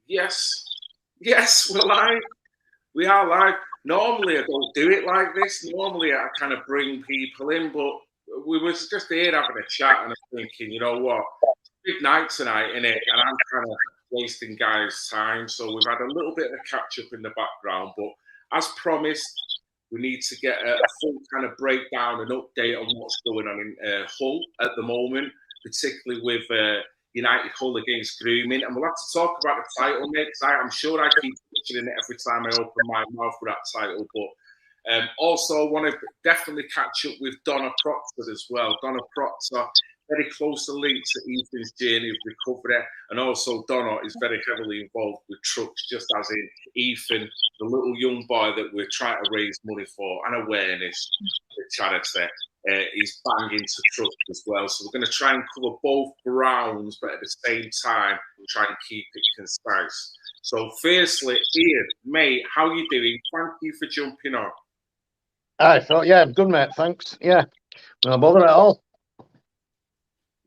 Yes, yes, we're live. We are live. Normally, I don't do it like this. Normally, I kind of bring people in, but we was just here having a chat, and I'm thinking, you know what, big night tonight, innit? And I'm kind of wasting guys' time, so we've had a little bit of a catch up in the background. But as promised, we need to get a full kind of breakdown and update on what's going on in Hull at the moment, particularly with United Hull against Grooming. And we'll have to talk about the title, mate, because I'm sure I keep mentioning it every time I open my mouth with that title. But also want to definitely catch up with Donna Proctor as well. Donna Proctor, very closely linked to Ethan's journey of recovery. And also Donna is very heavily involved with trucks, just as in Ethan, the little young boy that we're trying to raise money for and awareness for charity. He's banging to trucks as well. So we're going to try and cover both grounds, but at the same time, try and keep it concise. So firstly, Ian, mate, how you doing? Thank you for jumping on. I thought, yeah, good, mate. Thanks. Yeah, no bother at all.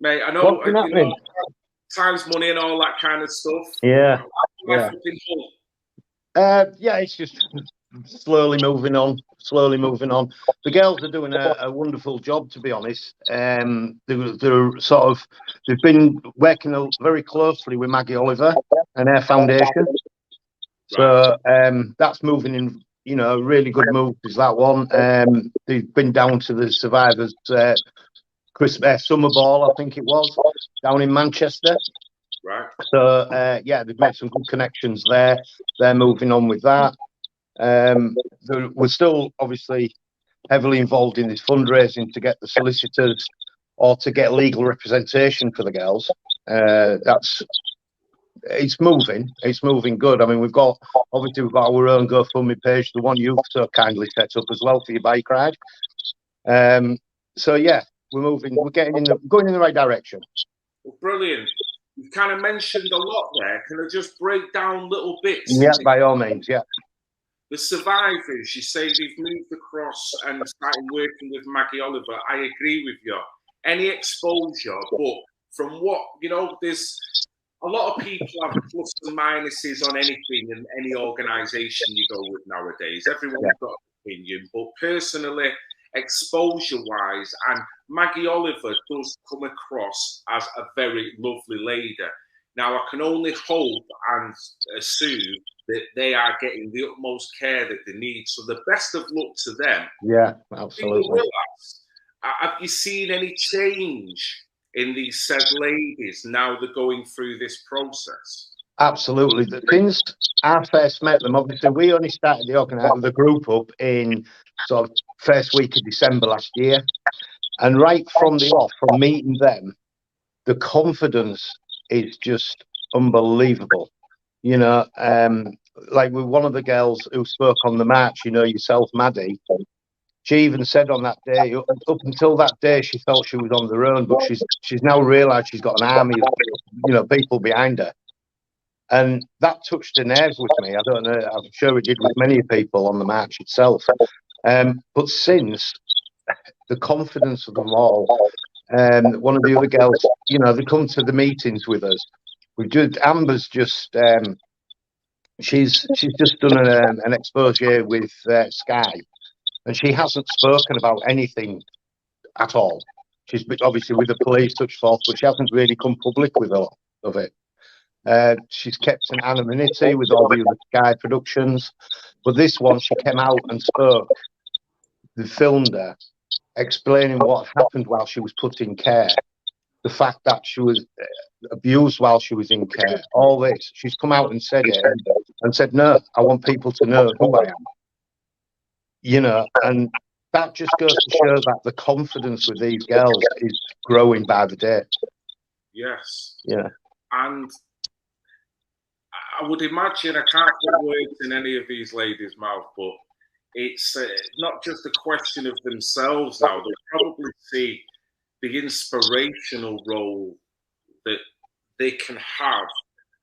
Mate, I know, you know, time's money and all that kind of stuff. Yeah. Yeah, it's just slowly moving on. The girls are doing a wonderful job, to be honest. They've been working very closely with Maggie Oliver and her foundation. So that's moving in, you know, a really good move is that one. They've been down to the survivors Christmas summer ball, I think it was, down in Manchester. Right. So yeah, they've made some good connections there. They're moving on with that. We're still obviously heavily involved in this fundraising to get the solicitors or to get legal representation for the girls. It's moving good. I mean, we've got our own GoFundMe page, the one you've so kindly set up as well for your bike ride. So yeah, we're going in the right direction. Well, brilliant. You've kind of mentioned a lot there. Can I just break down little bits? Yeah, by all means, yeah. The survivors, you say they've moved across and started working with Maggie Oliver. I agree with you. Any exposure, but from what, you know, there's a lot of people have plus and minuses on anything and any organisation you go with nowadays. Everyone's got an opinion, but personally, exposure-wise, and Maggie Oliver does come across as a very lovely lady. Now, I can only hope and assume that they are getting the utmost care that they need. So the best of luck to them. Yeah, absolutely. Have you seen any change in these said ladies now they're going through this process? Absolutely. Since I first met them, obviously we only started the group up in sort of first week of December last year, and right from the off, from meeting them, the confidence is just unbelievable. You know, like with one of the girls who spoke on the march, you know, yourself, Maddie, she even said on that day, up until that day, she felt she was on her own, but she's now realised she's got an army of, you know, people behind her. And that touched the nerves with me. I don't know, I'm sure it did with many people on the march itself. But since, the confidence of them all, one of the other girls, you know, they come to the meetings with us. Amber's just, she's just done an exposure with Sky, and she hasn't spoken about anything at all. She's been obviously with the police, such forth, but she hasn't really come public with a lot of it. She's kept an anonymity with all the other Sky productions, but this one she came out and spoke. They filmed her explaining what happened while she was put in care, the fact that she was abused while she was in care, all this. She's come out and said it, and said, no, I want people to know who I am. You know, and that just goes to show that the confidence with these girls is growing by the day. Yes. Yeah. And I would imagine, I can't put words in any of these ladies' mouth, but it's not just a question of themselves now. They probably see the inspirational role that they can have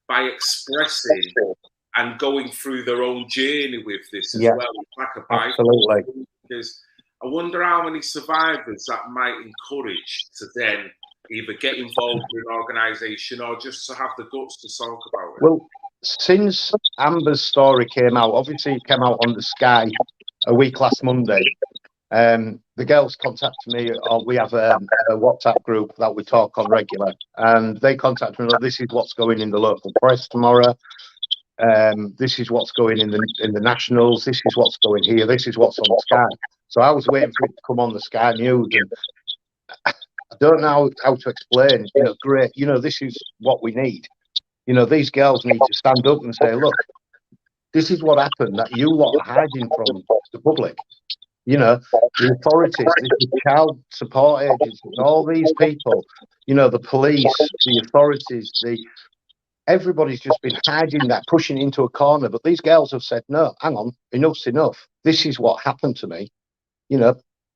by expressing and going through their own journey with this as well. It's like a bike. Absolutely. Because I wonder how many survivors that might encourage to then either get involved with an organisation or just to have the guts to talk about it. Well, since Amber's story came out, obviously it came out on the Sky a week last Monday. The girls contacted me, or we have a WhatsApp group that we talk on regular, and they contacted me, look, this is what's going in the local press tomorrow. This is what's going in the nationals. This is what's going here. This is what's on Sky. So I was waiting for it to come on the Sky News, and I don't know how to explain. Great. This is what we need. These girls need to stand up and say, look, this is what happened that you lot are hiding from the public. The authorities, the child support agencies, all these people, the police, the authorities, everybody's just been hiding that, pushing it into a corner. But these girls have said, no, hang on, enough's enough. This is what happened to me.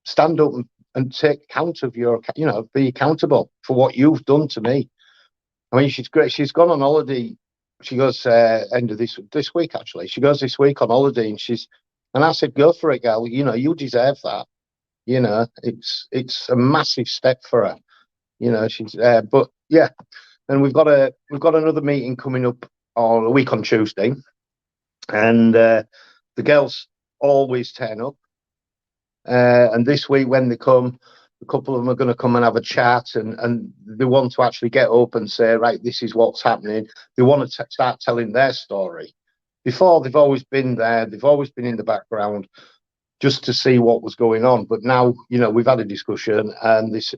Stand up and take account of be accountable for what you've done to me. I mean, she's great. She's gone on holiday. She goes end of this week, actually. She goes this week on holiday, and I said, go for it, girl. You deserve that. It's a massive step for her. She's but yeah. And we've got another meeting coming up on a week on Tuesday, and the girls always turn up. And this week, when they come, a couple of them are going to come and have a chat, and they want to actually get up and say, right, this is what's happening. They want to start telling their story. Before, they've always been there. They've always been in the background just to see what was going on. But now, we've had a discussion, and this,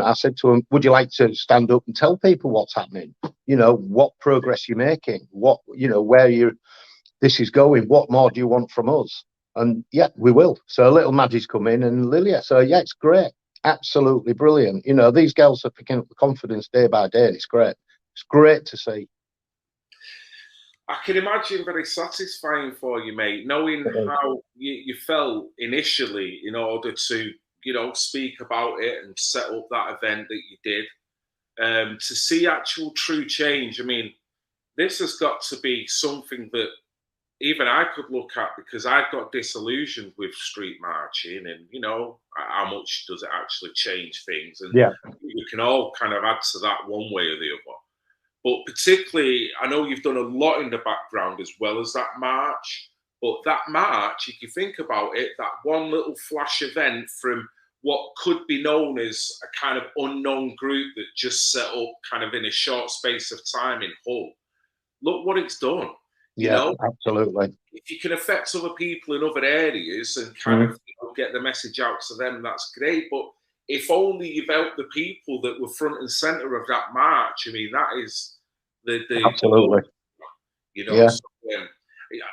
I said to them, would you like to stand up and tell people what's happening? What progress you're making, where this is going, what more do you want from us? And yeah, we will. So little Maddie's come in, and Lilia. So yeah, it's great. Absolutely brilliant. These girls are picking up the confidence day by day, and it's great. It's great to see. I can imagine very satisfying for you, mate, knowing how you felt initially in order to, speak about it and set up that event that you did. To see actual true change, I mean, this has got to be something that even I could look at, because I got disillusioned with street marching, and how much does it actually change things? And yeah, we can all kind of add to that one way or the other. But particularly, I know you've done a lot in the background as well as that march. But that march, if you think about it, that one little flash event from what could be known as a kind of unknown group that just set up kind of in a short space of time in Hull. Look what it's done. Absolutely. If you can affect other people in other areas and kind of get the message out to them, that's great. But if only you've helped the people that were front and center of that march, I mean, that is the absolutely. So,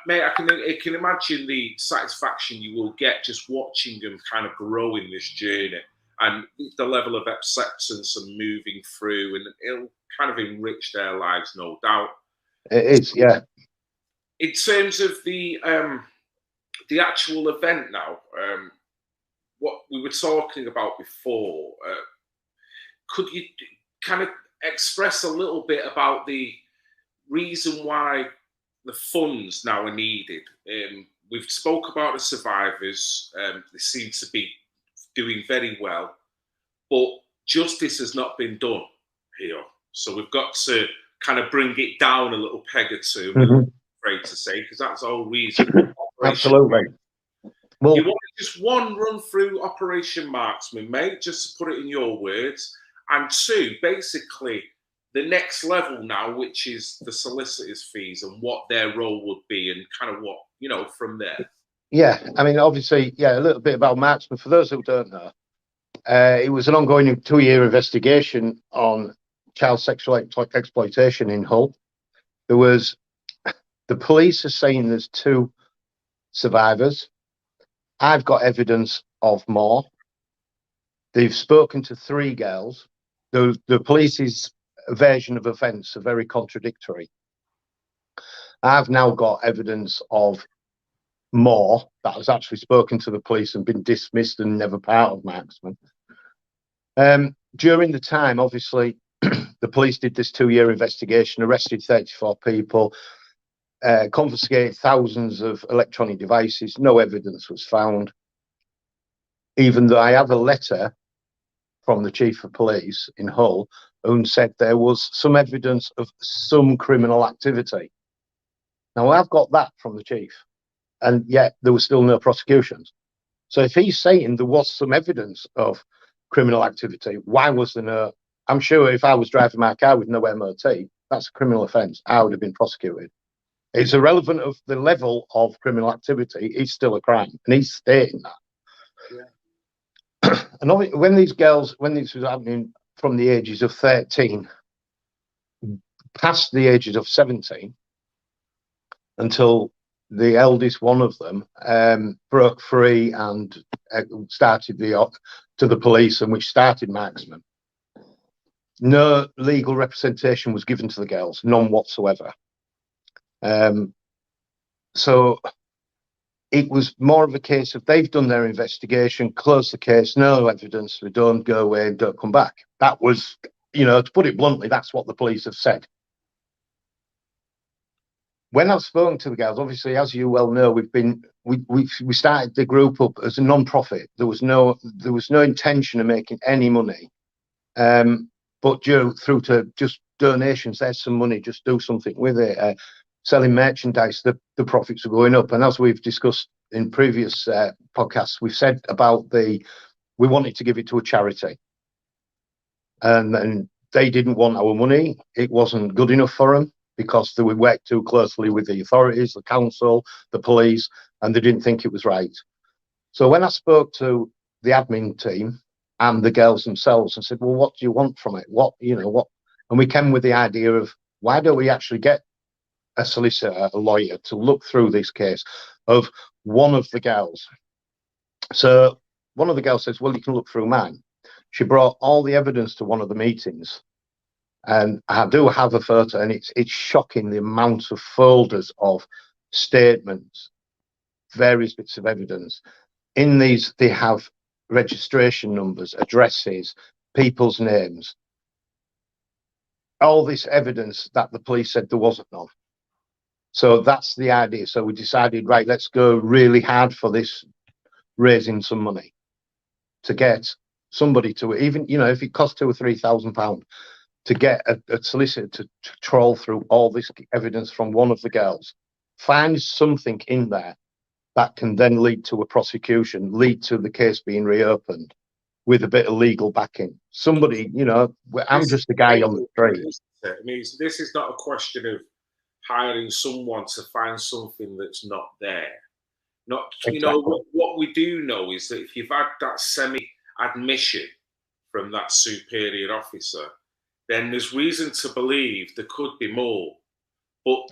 mate, I can imagine the satisfaction you will get just watching them kind of grow in this journey, and the level of acceptance and moving through, and it'll kind of enrich their lives, no doubt. It is, yeah. In terms of the actual event now, what we were talking about before, could you kind of express a little bit about the reason why the funds now are needed? We've spoke about the survivors. They seem to be doing very well, but justice has not been done here. So we've got to kind of bring it down a little peg or two. I'm afraid to say, because that's the whole reason. Absolutely. Well, you want just one run through Operation Marksman, mate, just to put it in your words, and two, basically the next level now, which is the solicitors' fees and what their role would be, and kind of what, from there. Yeah, I mean, obviously, a little bit about Marksman. For those who don't know, it was an ongoing 2-year investigation on child sexual exploitation in Hull. The police are saying there's 2 survivors. I've got evidence of more. They've spoken to 3 girls. The police's version of events are very contradictory. I've now got evidence of more that has actually spoken to the police and been dismissed and never part of Marksman. During the time, obviously, the police did this 2-year investigation, arrested 34 people, confiscated thousands of electronic devices. No evidence was found, even though I have a letter from the chief of police in Hull who said there was some evidence of some criminal activity. Now, I've got that from the chief, and yet there was still no prosecutions. So if he's saying there was some evidence of criminal activity, why was there no? I'm sure if I was driving my car with no MOT, that's a criminal offence. I would have been prosecuted. It's irrelevant of the level of criminal activity. It's still a crime, and he's stating that. Yeah. And when these girls, when this was happening from the ages of 13 past the ages of 17, until the eldest one of them broke free and started to the police, and which started marksman. No legal representation was given to the girls, none whatsoever. So it was more of a case of they've done their investigation, close the case, no evidence, we don't, go away, don't come back. That was, to put it bluntly, that's what the police have said. When I've spoken to the girls, obviously, as you well know, we started the group up as a non-profit. There was no intention of making any money, but through to just donations, there's some money, just do something with it. Selling merchandise, the profits are going up. And as we've discussed in previous podcasts, we've said about we wanted to give it to a charity, and they didn't want our money. It wasn't good enough for them, because we worked too closely with the authorities, the council, the police, and they didn't think it was right. So when I spoke to the admin team and the girls themselves and said, well, what do you want from it? What? And we came with the idea of, why don't we actually get a solicitor, a lawyer, to look through this case of one of the girls? So one of the girls says, well, you can look through mine. She brought all the evidence to one of the meetings. And I do have a photo, and it's shocking the amount of folders of statements, various bits of evidence. In these, they have registration numbers, addresses, people's names, all this evidence that the police said there wasn't none. So that's the idea. So we decided, right, let's go really hard for this, raising some money to get somebody to, even, if it costs £2,000 or £3,000, to get a solicitor to trawl through all this evidence from one of the girls, find something in there that can then lead to a prosecution, lead to the case being reopened with a bit of legal backing. Somebody, I'm just a guy on the street. I mean, this is not a question of hiring someone to find something that's not there. Not, Exactly. what we do know is that if you've had that semi-admission from that superior officer, then there's reason to believe there could be more. But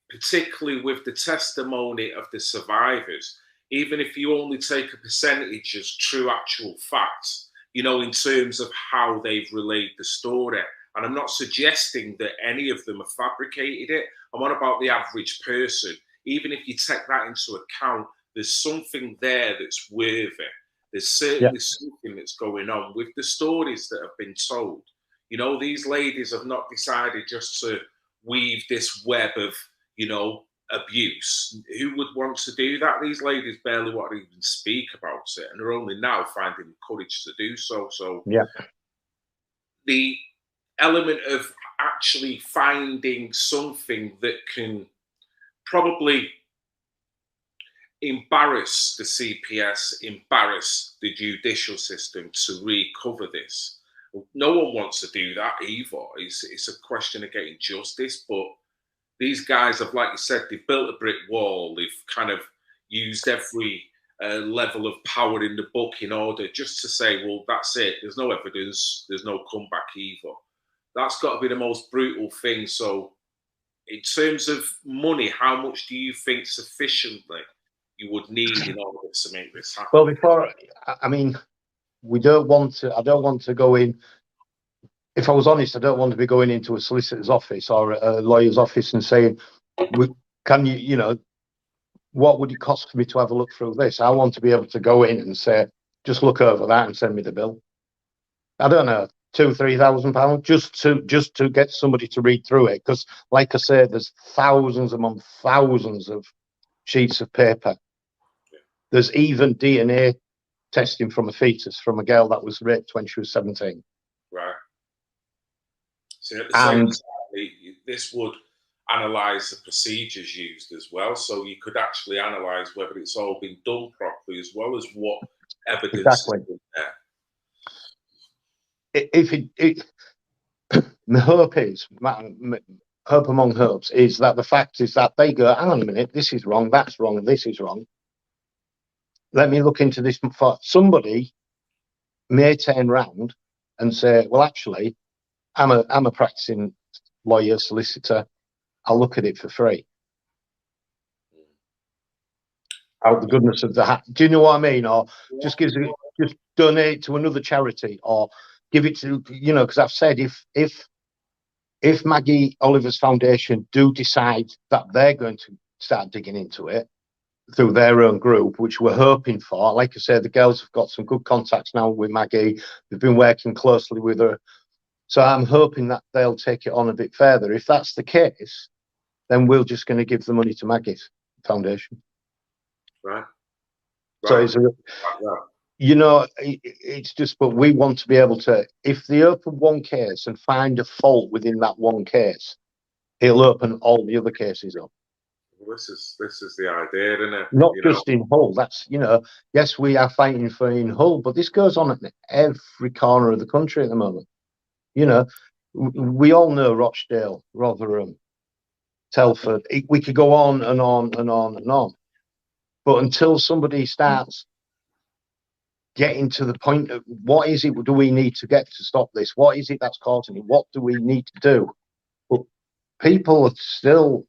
particularly with the testimony of the survivors, even if you only take a percentage as true actual facts, in terms of how they've relayed the story. And I'm not suggesting that any of them have fabricated it. I'm on about the average person. Even if you take that into account, there's something there that's worthy. There's certainly something that's going on with the stories that have been told. These ladies have not decided just to weave this web of, abuse. Who would want to do that? These ladies barely want to even speak about it, and they're only now finding the courage to do so. So the element of actually finding something that can probably embarrass the CPS, embarrass the judicial system to recover this. No one wants to do that either. It's a question of getting justice, but these guys have, like you said, they've built a brick wall. They've kind of used every level of power in the book in order just to say, well, that's it. There's no evidence. There's no comeback either. That's got to be the most brutal thing. So in terms of money, how much do you think sufficiently you would need in order to make this happen? Well, I don't want to go in. If I was honest, I don't want to be going into a solicitor's office or a lawyer's office and saying, can you, what would it cost for me to have a look through this? I want to be able to go in and say, just look over that and send me the bill. I don't know, £2,000-3,000 just to get somebody to read through it. Because, like I say, there's thousands upon thousands of sheets of paper. There's even DNA testing from a fetus from a girl that was raped when she was 17. Right. So at the same time, this would, analyse the procedures used as well. So you could actually analyse whether it's all been done properly as well as what evidence Exactly. is there. My hope is, hope among hopes, is that the fact is that they go, hang on a minute, this is wrong, that's wrong, this is wrong. Let me look into this. Somebody may turn round and say, well, actually, I'm a practicing lawyer, solicitor. I'll look at it for free. Out the goodness of the hat. Do you know what I mean? Or just donate to another charity, or give it to, because I've said if Maggie Oliver's Foundation do decide that they're going to start digging into it through their own group, which we're hoping for, like I said, the girls have got some good contacts now with Maggie. They've been working closely with her. So I'm hoping that they'll take it on a bit further. If that's the case, then we're just going to give the money to Maggie's Foundation. Right. So it's it's just, but we want to be able to, if they open one case and find a fault within that one case, it'll open all the other cases up. Well, this is the idea, isn't it? Not just in Hull. That's, yes, we are fighting for in Hull, but this goes on in every corner of the country at the moment. We all know Rochdale, Rotherham, Telford. We could go on and on and on and on. But until somebody starts getting to the point of what is it do we need to get to stop this? What is it that's causing it? What do we need to do? But people are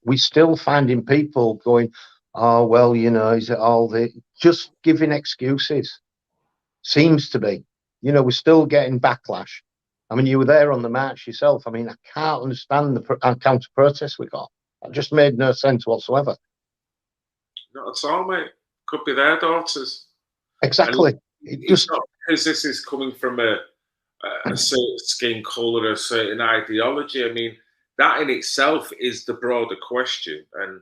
we're still finding people going, oh, well, is it all just giving excuses? Seems to be. We're still getting backlash. I mean, you were there on the march yourself. I mean, I can't understand the counter protests we got. It just made no sense whatsoever. Not at all, mate. Could be their daughters. Exactly. It's not because this is coming from a certain skin colour, a certain ideology. I mean, that in itself is the broader question. And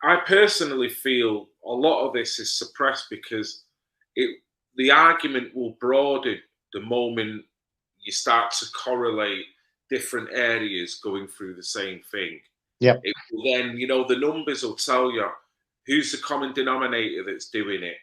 I personally feel a lot of this is suppressed because the argument will broaden the moment you start to correlate different areas going through the same thing. Yeah. Then, the numbers will tell you who's the common denominator that's doing it.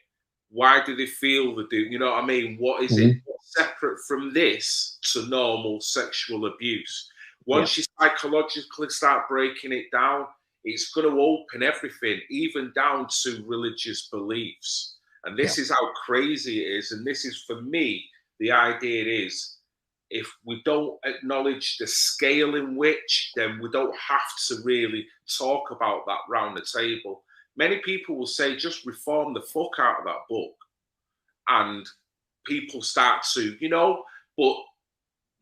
Why do they feel they do? You know what I mean? What is it separate from this to normal sexual abuse? Once you psychologically start breaking it down, it's going to open everything, even down to religious beliefs. And this is how crazy it is. And this is, for me, the idea is, if we don't acknowledge the scale in which, then we don't have to really talk about that round the table. Many people will say, just reform the fuck out of that book. And people start to, but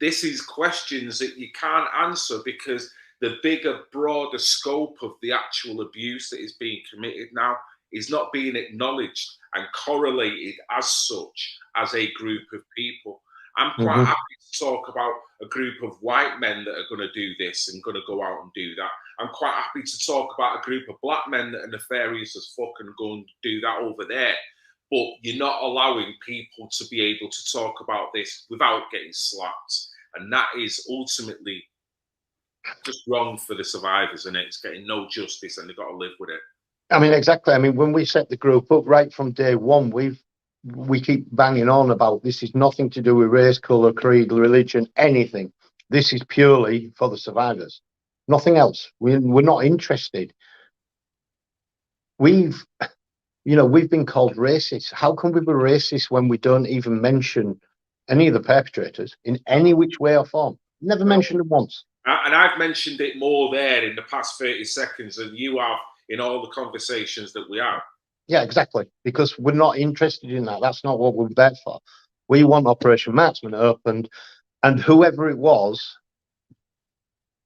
this is questions that you can't answer because the bigger, broader scope of the actual abuse that is being committed now is not being acknowledged and correlated as such as a group of people. I'm quite happy to talk about a group of white men that are going to do this and going to go out and do that. I'm quite happy to talk about a group of black men that are nefarious as fuck and go and do that over there. But you're not allowing people to be able to talk about this without getting slapped. And that is ultimately just wrong for the survivors, and it's getting no justice, and they've got to live with it. I mean, exactly. I mean, when we set the group up right from day one, we keep banging on about this is nothing to do with race, colour, creed, religion, anything. This is purely for the survivors. Nothing else. We're not interested. We've been called racist. How can we be racist when we don't even mention any of the perpetrators in any which way or form? Never mentioned them once. And I've mentioned it more there in the past 30 seconds than you have in all the conversations that we have. Yeah, exactly. Because we're not interested in that. That's not what we're there for. We want Operation Marksman opened, and whoever it was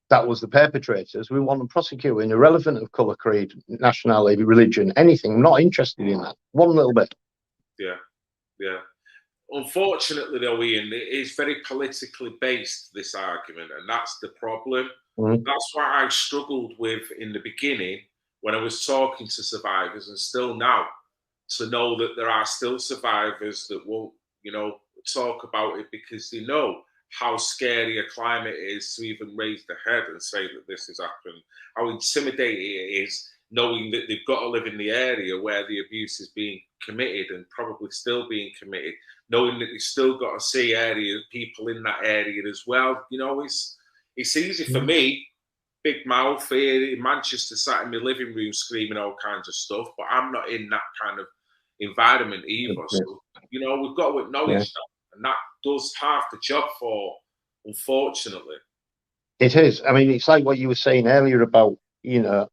that was the perpetrators, we want them prosecuted, irrelevant of colour, creed, nationality, religion, anything. I'm not interested in that. One little bit. Yeah. Unfortunately, though, Ian, it is very politically based, this argument, and that's the problem. That's why I struggled with in the beginning when I was talking to survivors, and still now, to know that there are still survivors that won't, talk about it because they know how scary a climate is to even raise the head and say that this has happened, how intimidating it is knowing that they've got to live in the area where the abuse is being committed and probably still being committed, knowing that they've still got to see people in that area as well. You know, it's easy for me, big mouth here in Manchester, sat in my living room screaming all kinds of stuff, but I'm not in that kind of environment either. So, you know, we've got to acknowledge that, and that does half the job for, unfortunately. It is. I mean, it's like what you were saying earlier about, you know,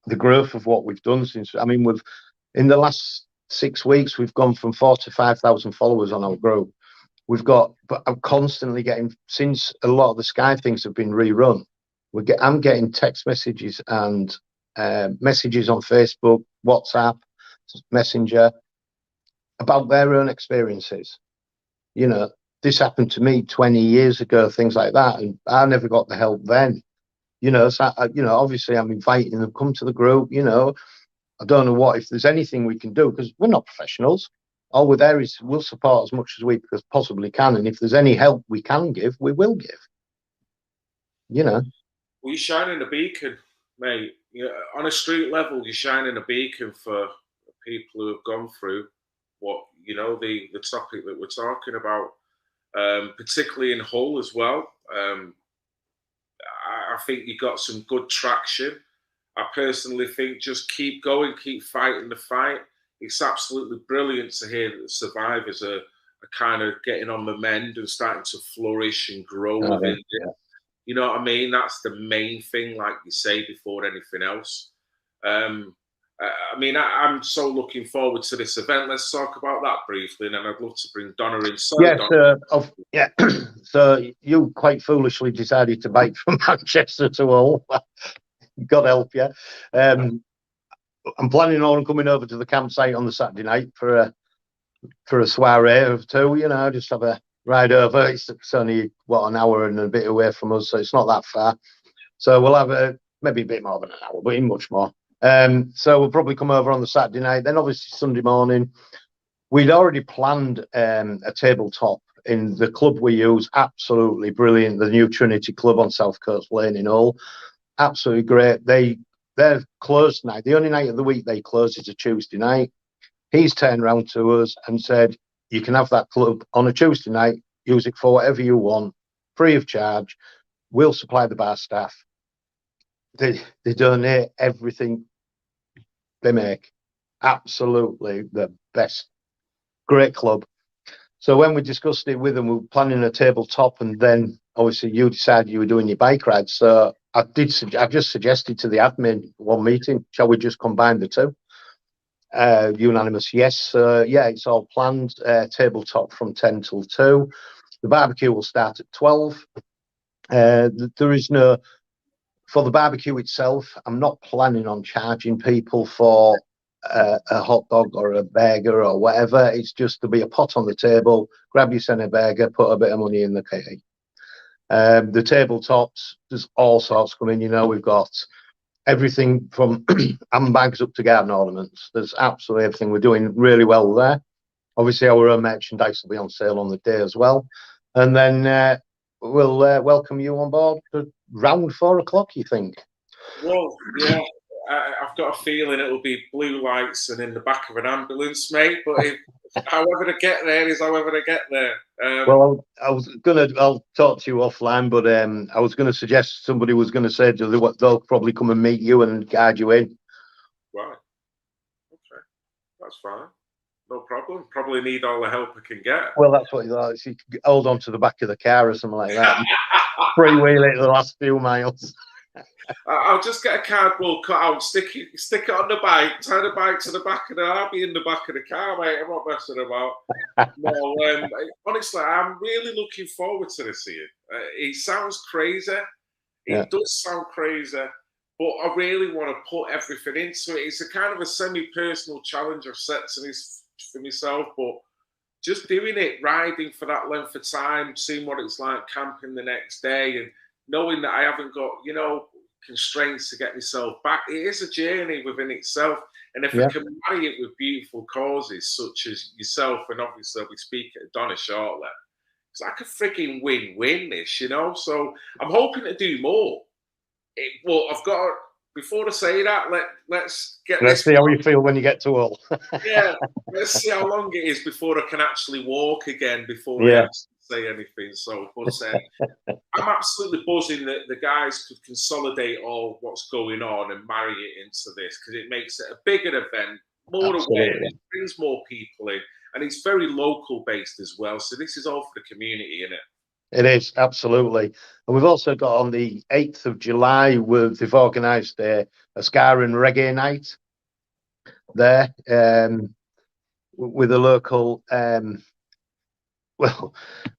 the growth of what we've done since. I mean, in the last 6 weeks, we've gone from 4 to 5,000 followers on our group. But I'm constantly getting, since a lot of the Sky things have been rerun, I'm getting text messages and messages on Facebook, WhatsApp, Messenger about their own experiences. You know, this happened to me 20 years ago, things like that, and I never got the help then. You know, so obviously I'm inviting them, come to the group. You know, I don't know if there's anything we can do, because we're not professionals. All we're there is we'll support as much as we possibly can, and if there's any help we can give, we will give. You know, well, you're shining a beacon, mate. You know, on a street level, you're shining a beacon for people who have gone through what, you know, the topic that we're talking about, particularly in Hull as well. I think you got some good traction. I personally think just keep going, keep fighting the fight. It's absolutely brilliant to hear that the survivors are kind of getting on the mend and starting to flourish and grow within it. Yeah. You know what I mean? That's the main thing, like you say, before anything else. I mean, I'm so looking forward to this event. Let's talk about that briefly, and then I'd love to bring Donna in. Sorry, yeah. So you quite foolishly decided to bike from Manchester to Hull. God help you. I'm planning on coming over to the campsite on the Saturday night for a soiree of two. You know, just have a ride over. It's only an hour and a bit away from us, so it's not that far. So we'll have maybe a bit more than an hour, but in much more. So we'll probably come over on the Saturday night. Then obviously Sunday morning, we'd already planned a tabletop in the club we use. Absolutely brilliant. The new Trinity Club on South Coast Lane in Hull. Absolutely great. They're closed now. The only night of the week they close is a Tuesday night. He's turned around to us and said, you can have that club on a Tuesday night, use it for whatever you want, free of charge. We'll supply the bar staff. They donate everything they make. Absolutely the best. Great club. So when we discussed it with them, we were planning a tabletop, and then obviously you decided you were doing your bike ride. So I just suggested to the admin one meeting, shall we just combine the two? Unanimous yes. Yeah, it's all planned. Tabletop from 10 till 2. The barbecue will start at 12. There is no, for the barbecue itself, I'm not planning on charging people for a hot dog or a burger or whatever. It's just to be a pot on the table, grab your center burger, put a bit of money in the kitty. The tabletops, there's all sorts coming. You know, we've got everything from handbags up to garden ornaments. There's absolutely everything. We're doing really well there. Obviously, our own merchandise will be on sale on the day as well. And then we'll welcome you on board for round 4 o'clock, you think? Well, yeah. I've got a feeling it'll be blue lights and in the back of an ambulance, mate. But however to get there is however to get there. Well, I'll talk to you offline, but I was going to suggest somebody was going to say they'll probably come and meet you and guide you in. Right. Okay. That's fine. No problem. Probably need all the help I can get. Well, that's what you like. You can hold on to the back of the car or something like that. Freewheel it the last few miles. I'll just get a cardboard cutout, stick it on the bike, tie the bike to the back of I'll be in the back of the car, mate. I'm not messing about. No, honestly, I'm really looking forward to this here. It sounds crazy. It does sound crazy, but I really want to put everything into it. It's a kind of a semi-personal challenge I've set for myself, but just doing it, riding for that length of time, seeing what it's like camping the next day, and knowing that I haven't got, constraints to get myself back. It is a journey within itself. And if I can marry it with beautiful causes such as yourself, and obviously I'll be speaking to Donna shortly, It's like a freaking win-win, this, you know. So I'm hoping to do more. Well, I've got before I say that, let's get Let's this. see how you feel when you get to Hull. Yeah, let's see how long it is before I can actually walk again. Before I Yeah. actually say anything. So, but I'm absolutely buzzing that the guys could consolidate all what's going on and marry it into this, because it makes it a bigger event, more awareness, brings more people in, and it's very local based as well. So this is all for the community, isn't it? It is, absolutely. And we've also got on the 8th of July, they've organised a ska and reggae night there, with a local, well,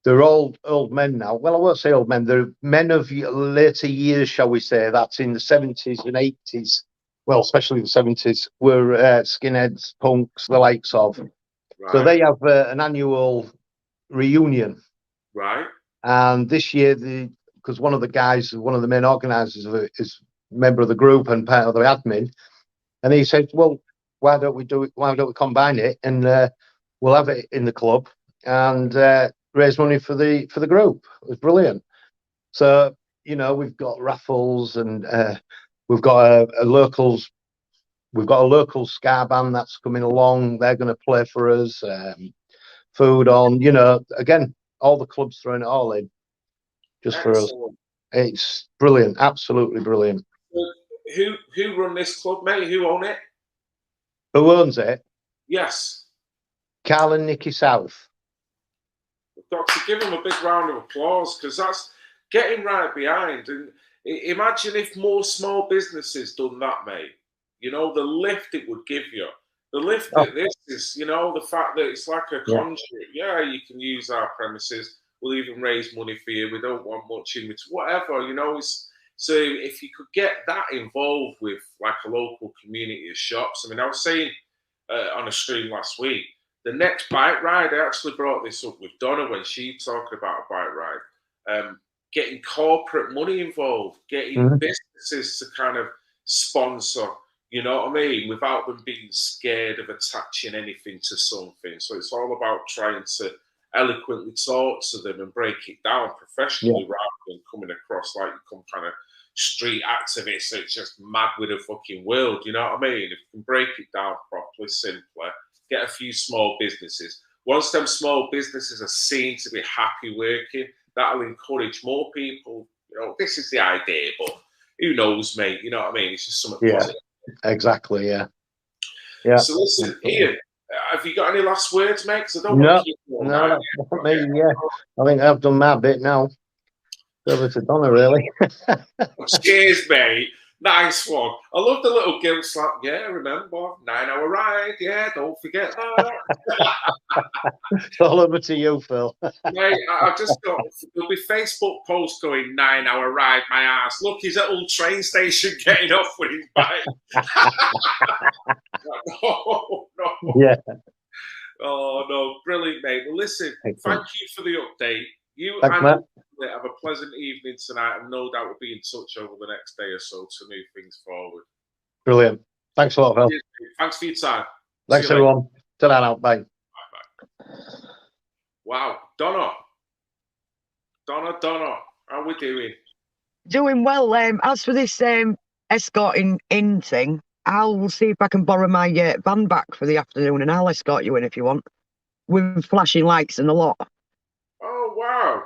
they're all old men now. Well, I won't say old men. They're men of later years, shall we say. That's in the 70s and 80s. Well, especially the 70s, were skinheads, punks, the likes of. Right. So they have an annual reunion. Right. And this year, because one of the guys, one of the main organisers is a member of the group and part of the admin, and he said, "Well, why don't we do it? Why don't we combine it and we'll have it in the club and raise money for the group?" It was brilliant. So we've got raffles and we've got a locals. We've got a local ska band that's coming along. They're going to play for us. Food on, again, all the clubs throwing it all in just for us. It's brilliant, absolutely brilliant. Who run this club, mate? Who own it? Who owns it? Yes. Carl and Nicky South. We've got to give them a big round of applause, because that's getting right behind. And imagine if more small businesses done that, mate. The lift it would give you. The lift that this is, the fact that it's like a conduit. Yeah, you can use our premises. We'll even raise money for you. We don't want much in it. Whatever, so if you could get that involved with like a local community of shops. I mean, I was saying on a stream last week, the next bike ride, I actually brought this up with Donna when she talked about a bike ride. Getting corporate money involved, getting businesses to kind of sponsor, you know what I mean, without them being scared of attaching anything to something. So it's all about trying to eloquently talk to them and break it down professionally, rather than coming across like you come kind of street activist. So it's just mad with the fucking world, you know what I mean? If you can break it down properly, simply, get a few small businesses. Once them small businesses are seen to be happy working, that'll encourage more people. This is the idea, but who knows, mate? You know what I mean? It's just something positive. Exactly, yeah. So listen, Ian, have you got any last words, mate? Because I don't want to keep you all night. That's me, I think I've done my bit now. Over to Donna, really. Cheers, mate. Nice one. I love the little guilt slap. Yeah, remember, 9-hour ride. Yeah, don't forget that. It's all over to you, Phil. Mate, I've just got, there'll be Facebook posts going 9-hour ride, my ass. Look, he's at Hull train station getting off with his bike. No. Yeah. Oh, no. Brilliant, mate. Well, listen, thank you for the update. You Thanks, and Matt. have a pleasant evening tonight, and no doubt we'll be in touch over the next day or so to move things forward. Brilliant. Thanks a lot, Phil. Thanks for your time. Thanks, everyone. Ta-da now. Bye. Bye. Wow. Donna, how we doing? Doing well. As for this escorting in thing, I'll see if I can borrow my van back for the afternoon, and I'll escort you in if you want, with flashing lights and a lot. Oh wow!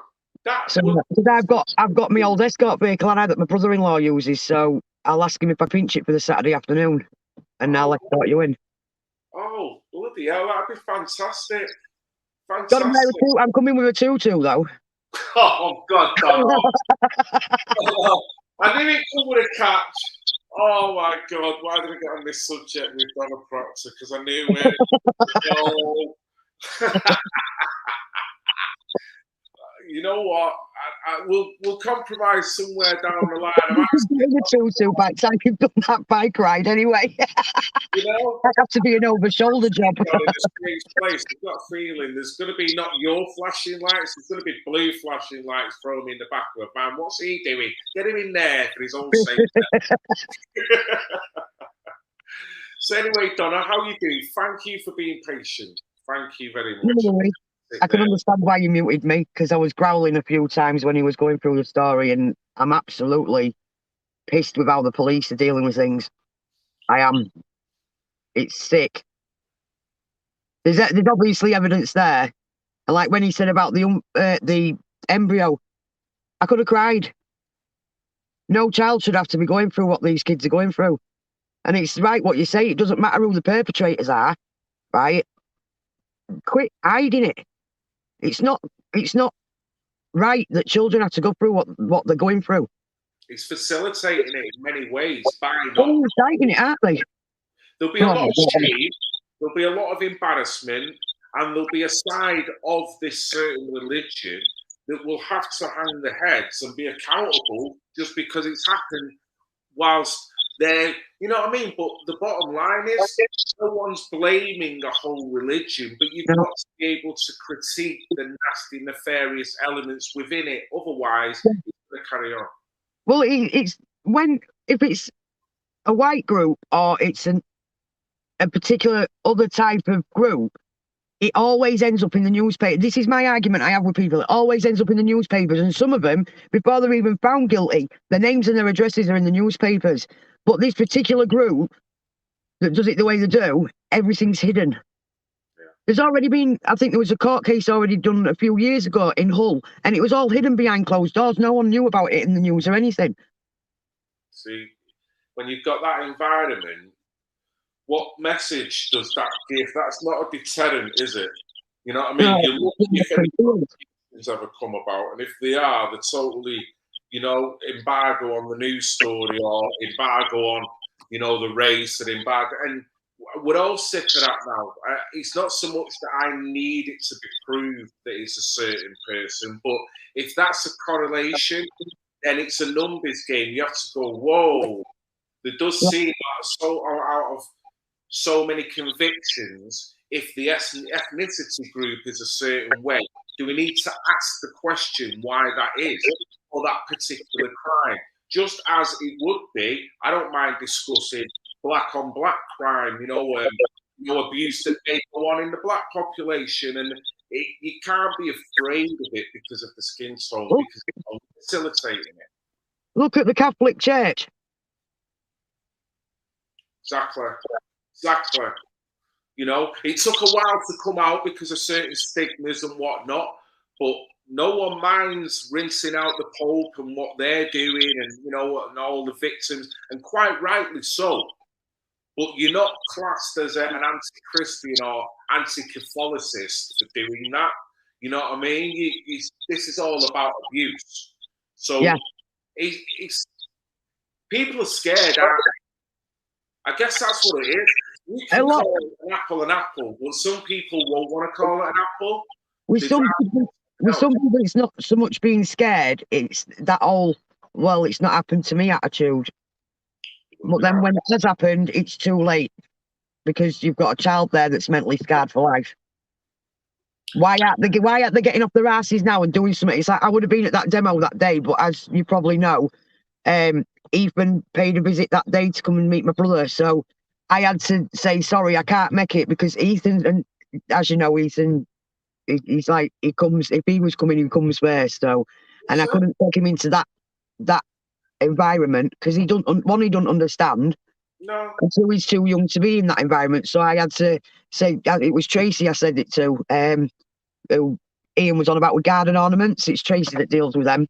I've got my old escort vehicle that my brother-in-law uses, so I'll ask him if I pinch it for the Saturday afternoon, and I'll escort you in. Oh bloody hell! That'd be fantastic. I'm coming with a tutu though. Oh God! I knew it come with a catch. Oh my God! Why did I get on this subject with Donna Proctor? Because I knew it. You know what? We'll compromise somewhere down the line. I'm the tutu bikes. I could done that bike ride anyway. That have to be an over-shoulder job. In a strange place. I've got a feeling there's going to be not your flashing lights. There's going to be blue flashing lights thrown in the back of a van. What's he doing? Get him in there for his own safety. So anyway, Donna, how are you doing? Thank you for being patient. Thank you very much. I can understand why you muted me, because I was growling a few times when he was going through the story, and I'm absolutely pissed with how the police are dealing with things. I am. It's sick. There's obviously evidence there, and like when he said about the embryo, I could have cried. No child should have to be going through what these kids are going through, and it's right what you say. It doesn't matter who the perpetrators are, right? Quit hiding it. It's not right that children have to go through what they're going through. It's facilitating it in many ways by not. Inciting it, aren't they? There'll be a lot of shame, there'll be a lot of embarrassment, and there'll be a side of this certain religion that will have to hang their heads and be accountable just because it's happened whilst they're, you know what I mean? But the bottom line is, no one's blaming a whole religion, but you've got to be able to critique the nasty, nefarious elements within it. Otherwise, it's going to carry on. Well, if it's a white group or it's a particular other type of group, it always ends up in the newspaper. This is my argument I have with people. It always ends up in the newspapers, and some of them, before they're even found guilty, their names and their addresses are in the newspapers. But this particular group that does it the way they do, everything's hidden. Yeah. There's already been, I think there was a court case already done a few years ago in Hull, and it was all hidden behind closed doors. No one knew about it in the news or anything. See, when you've got that environment, what message does that give? That's not a deterrent, is it? You know what I mean? No, you look if any things ever come about, and if they are, they're totally, you know, embargo on the news story or embargo on, you know, the race and embargo. And we're all sick of that now. It's not so much that I need it to be proved that it's a certain person, but if that's a correlation, then it's a numbers game. You have to go, whoa, there does seem out of so many convictions, if the ethnicity group is a certain way, do we need to ask the question why that is for that particular crime? Just as it would be, I don't mind discussing black on black crime, you know, abuse that may go on in the black population, and you can't be afraid of it because of the skin tone, because it's facilitating it. Look at the Catholic Church. Exactly. You know, it took a while to come out because of certain stigmas and whatnot, but no one minds rinsing out the Pope and what they're doing, and you know, and all the victims, and quite rightly so. But you're not classed as an anti-Christian or anti-Catholicist for doing that. You know what I mean? This is all about abuse. So yeah. It's people are scared, aren't they? I guess that's what it is. You can call an apple, but some people won't want to call it an apple. With some people, it's not so much being scared, it's that whole, well, it's not happened to me attitude. But then when it has happened, it's too late, because you've got a child there that's mentally scarred for life. Why aren't they getting off their asses now and doing something? It's like, I would have been at that demo that day, but as you probably know, Ethan paid a visit that day to come and meet my brother, so I had to say sorry, I can't make it, because Ethan, and as you know, Ethan, he's like, he comes, if he was coming, he comes first. So, and I couldn't take him into that environment because he don't understand. No, and two, he's too young to be in that environment. So I had to say, it was Tracy I said it to, who Ian was on about with garden ornaments. It's Tracy that deals with them.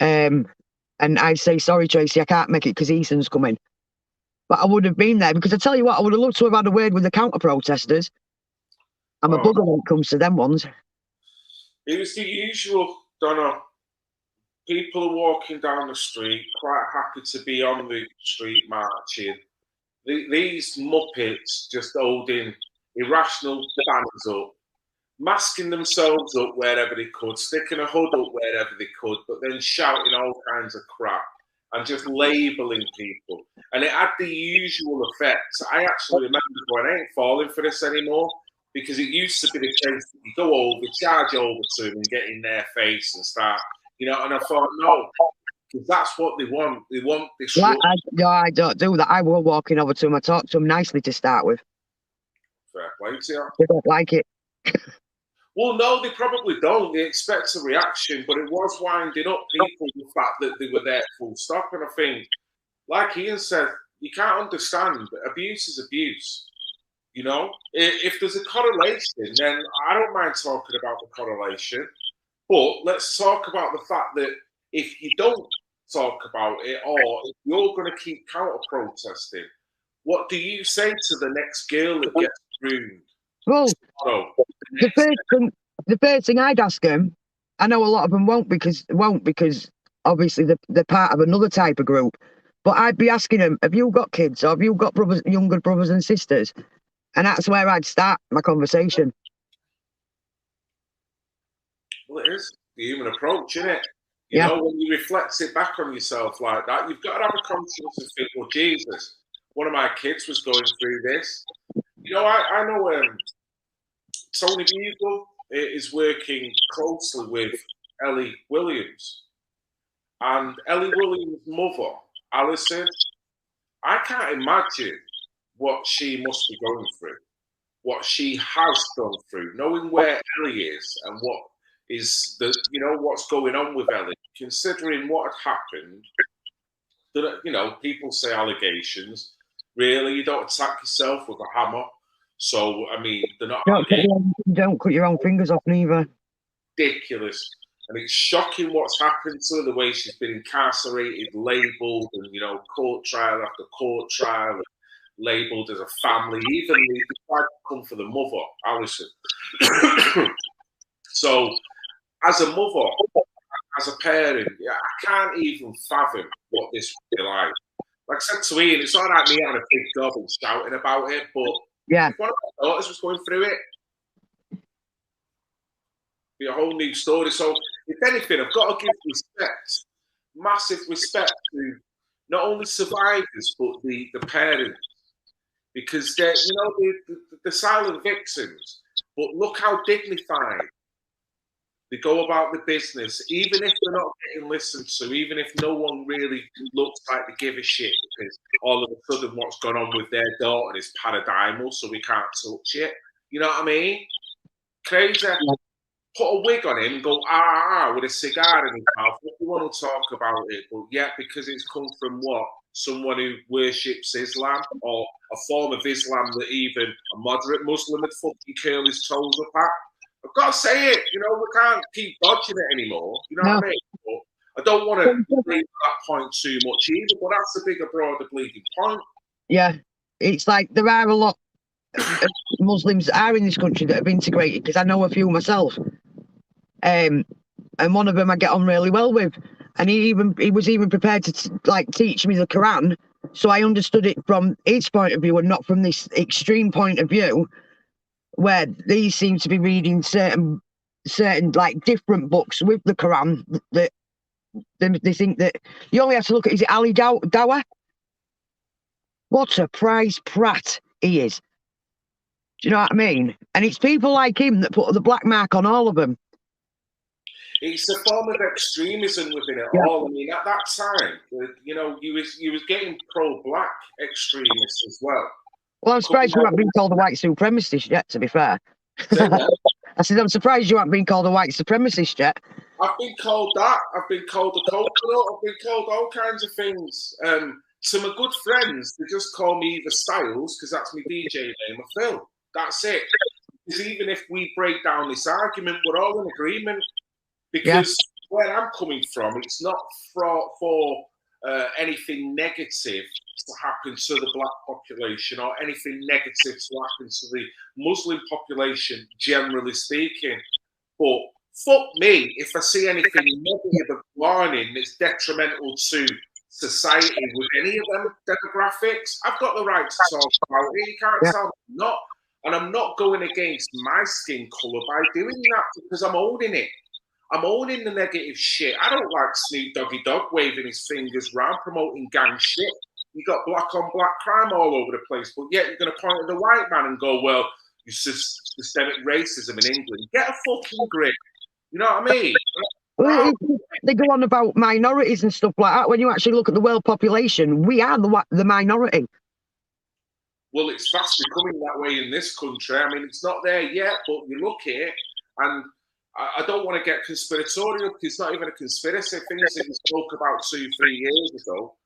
And I say, sorry, Tracy, I can't make it because Ethan's coming. But I would have been there, because I tell you what, I would have loved to have had a word with the counter protesters. I'm a bugger when it comes to them ones. It was the usual, Donna. People are walking down the street, quite happy to be on the street marching. These muppets just holding irrational banners up, masking themselves up wherever they could, sticking a hood up wherever they could, but then shouting all kinds of crap and just labelling people. And it had the usual effect. I actually remember going, I ain't falling for this anymore, because it used to be the case that you go over, charge over to them and get in their face and start, you know, and I thought, no, because that's what they want. They want this. Well, I don't do that. I will walking over to them. I talk to them nicely to start with. Fair play to you. They don't like it. Well, no, they probably don't. They expect a reaction, but it was winding up people the fact that they were there full stop. And I think, like Ian said, you can't understand that abuse is abuse. You know, if there's a correlation, then I don't mind talking about the correlation. But let's talk about the fact that if you don't talk about it, or if you're going to keep counter protesting, what do you say to the next girl that gets groomed? Well, the first thing I'd ask them, I know a lot of them won't because obviously they're part of another type of group. But I'd be asking them, have you got kids or have you got younger brothers and sisters? And that's where I'd start my conversation. Well, it is the human approach, isn't it? You know, when you reflect it back on yourself like that, you've got to have a conscience and think, well, Jesus, one of my kids was going through this. You know, I know Tony Bugle is working closely with Ellie Williams. And Ellie Williams' mother, Alison, I can't imagine what she must be going through, what she has gone through, knowing where Ellie is and what is the, you know, what's going on with Ellie, considering what had happened. That, you know, people say allegations. Really, you don't attack yourself with a hammer. So, I mean, they're not. Don't cut your own fingers off, neither. Ridiculous. And it's shocking what's happened to her, the way she's been incarcerated, labelled, and, you know, court trial after court trial, labelled as a family. Even they tried to come for the mother, Alison. So, as a mother, as a parent, yeah, I can't even fathom what this would be like. Like I said to Ian, it's all right me having a big job and shouting about it, but if one of my daughters was going through it, it'd be a whole new story. So, if anything, I've got to give respect, massive respect to not only survivors, but the parents. Because they're, you know, the silent victims, but look how dignified they go about the business, even if they're not getting listened to, even if no one really looks like they give a shit, because all of a sudden what's gone on with their daughter is paradigmal, so we can't touch it. You know what I mean? Crazy. Put a wig on him and go, with a cigar in his mouth. If you want to talk about it, but yeah, because it's come from what? Someone who worships Islam, or a form of Islam that even a moderate Muslim would fucking curl his toes up at. I've got to say it, you know, we can't keep dodging it anymore. You know what I mean? But I don't want to believe that point too much either, but that's a bigger, broader bleeding point. Yeah, it's like there are a lot of Muslims are in this country that have integrated, because I know a few myself. And one of them I get on really well with, and he was even prepared to like teach me the Quran, so I understood it from his point of view and not from this extreme point of view, where these seem to be reading certain like different books with the Quran that they think that you only have to look at, is it Ali Dawah? What a prize prat he is. Do you know what I mean? And it's people like him that put the black mark on all of them. It's a form of extremism within it all. I mean, at that time, you know, you was getting pro-black extremists as well. Well, I'm surprised you haven't been called a white supremacist yet, to be fair. I said, I'm surprised you haven't been called a white supremacist yet. I've been called that. I've been called a coconut. I've been called all kinds of things. To my good friends, they just call me either Styles, because that's my DJ name, or Phil. That's it. Because even if we break down this argument, we're all in agreement. Because where I'm coming from, it's not for anything negative to happen to the black population, or anything negative to happen to the Muslim population, generally speaking. But fuck me, if I see anything negative of warning that's detrimental to society with any of them demographics, I've got the right to talk about it. You can't tell me not. And I'm not going against my skin colour by doing that, because I'm owning it. I'm owning the negative shit. I don't like Snoop Doggy Dogg waving his fingers round, promoting gang shit. You got black on black crime all over the place, but yet you're going to point at the white man and go, well, it's systemic racism in England. Get a fucking grip. You know what I mean? Well, they go on about minorities and stuff like that. When you actually look at the world population, we are the minority. Well, it's fast becoming that way in this country. I mean, it's not there yet, but you look at it, And I don't want to get conspiratorial, because it's not even a conspiracy. Things that we spoke about 2-3 years ago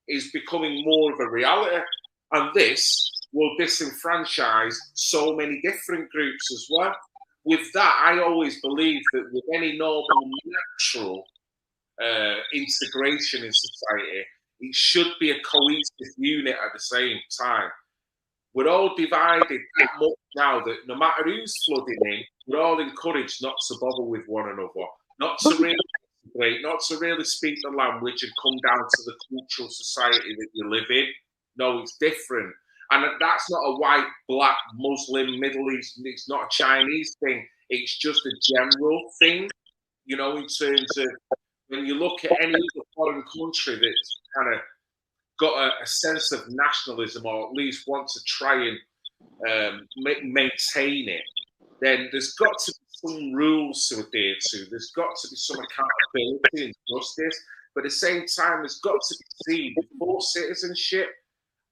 is becoming more of a reality. And this will disenfranchise so many different groups as well. With that, I always believe that with any normal, natural integration in society, it should be a cohesive unit at the same time. We're all divided that much now that no matter who's flooding in, we're all encouraged not to bother with one another, not to really integrate, not to really speak the language and come down to the cultural society that you live in. No, it's different. And that's not a white, black, Muslim, Middle East, it's not a Chinese thing. It's just a general thing, you know, in terms of when you look at any other foreign country that's kind of got a sense of nationalism, or at least want to try and maintain it, then there's got to be some rules to adhere to. There's got to be some accountability and justice. But at the same time, there's got to be seen before citizenship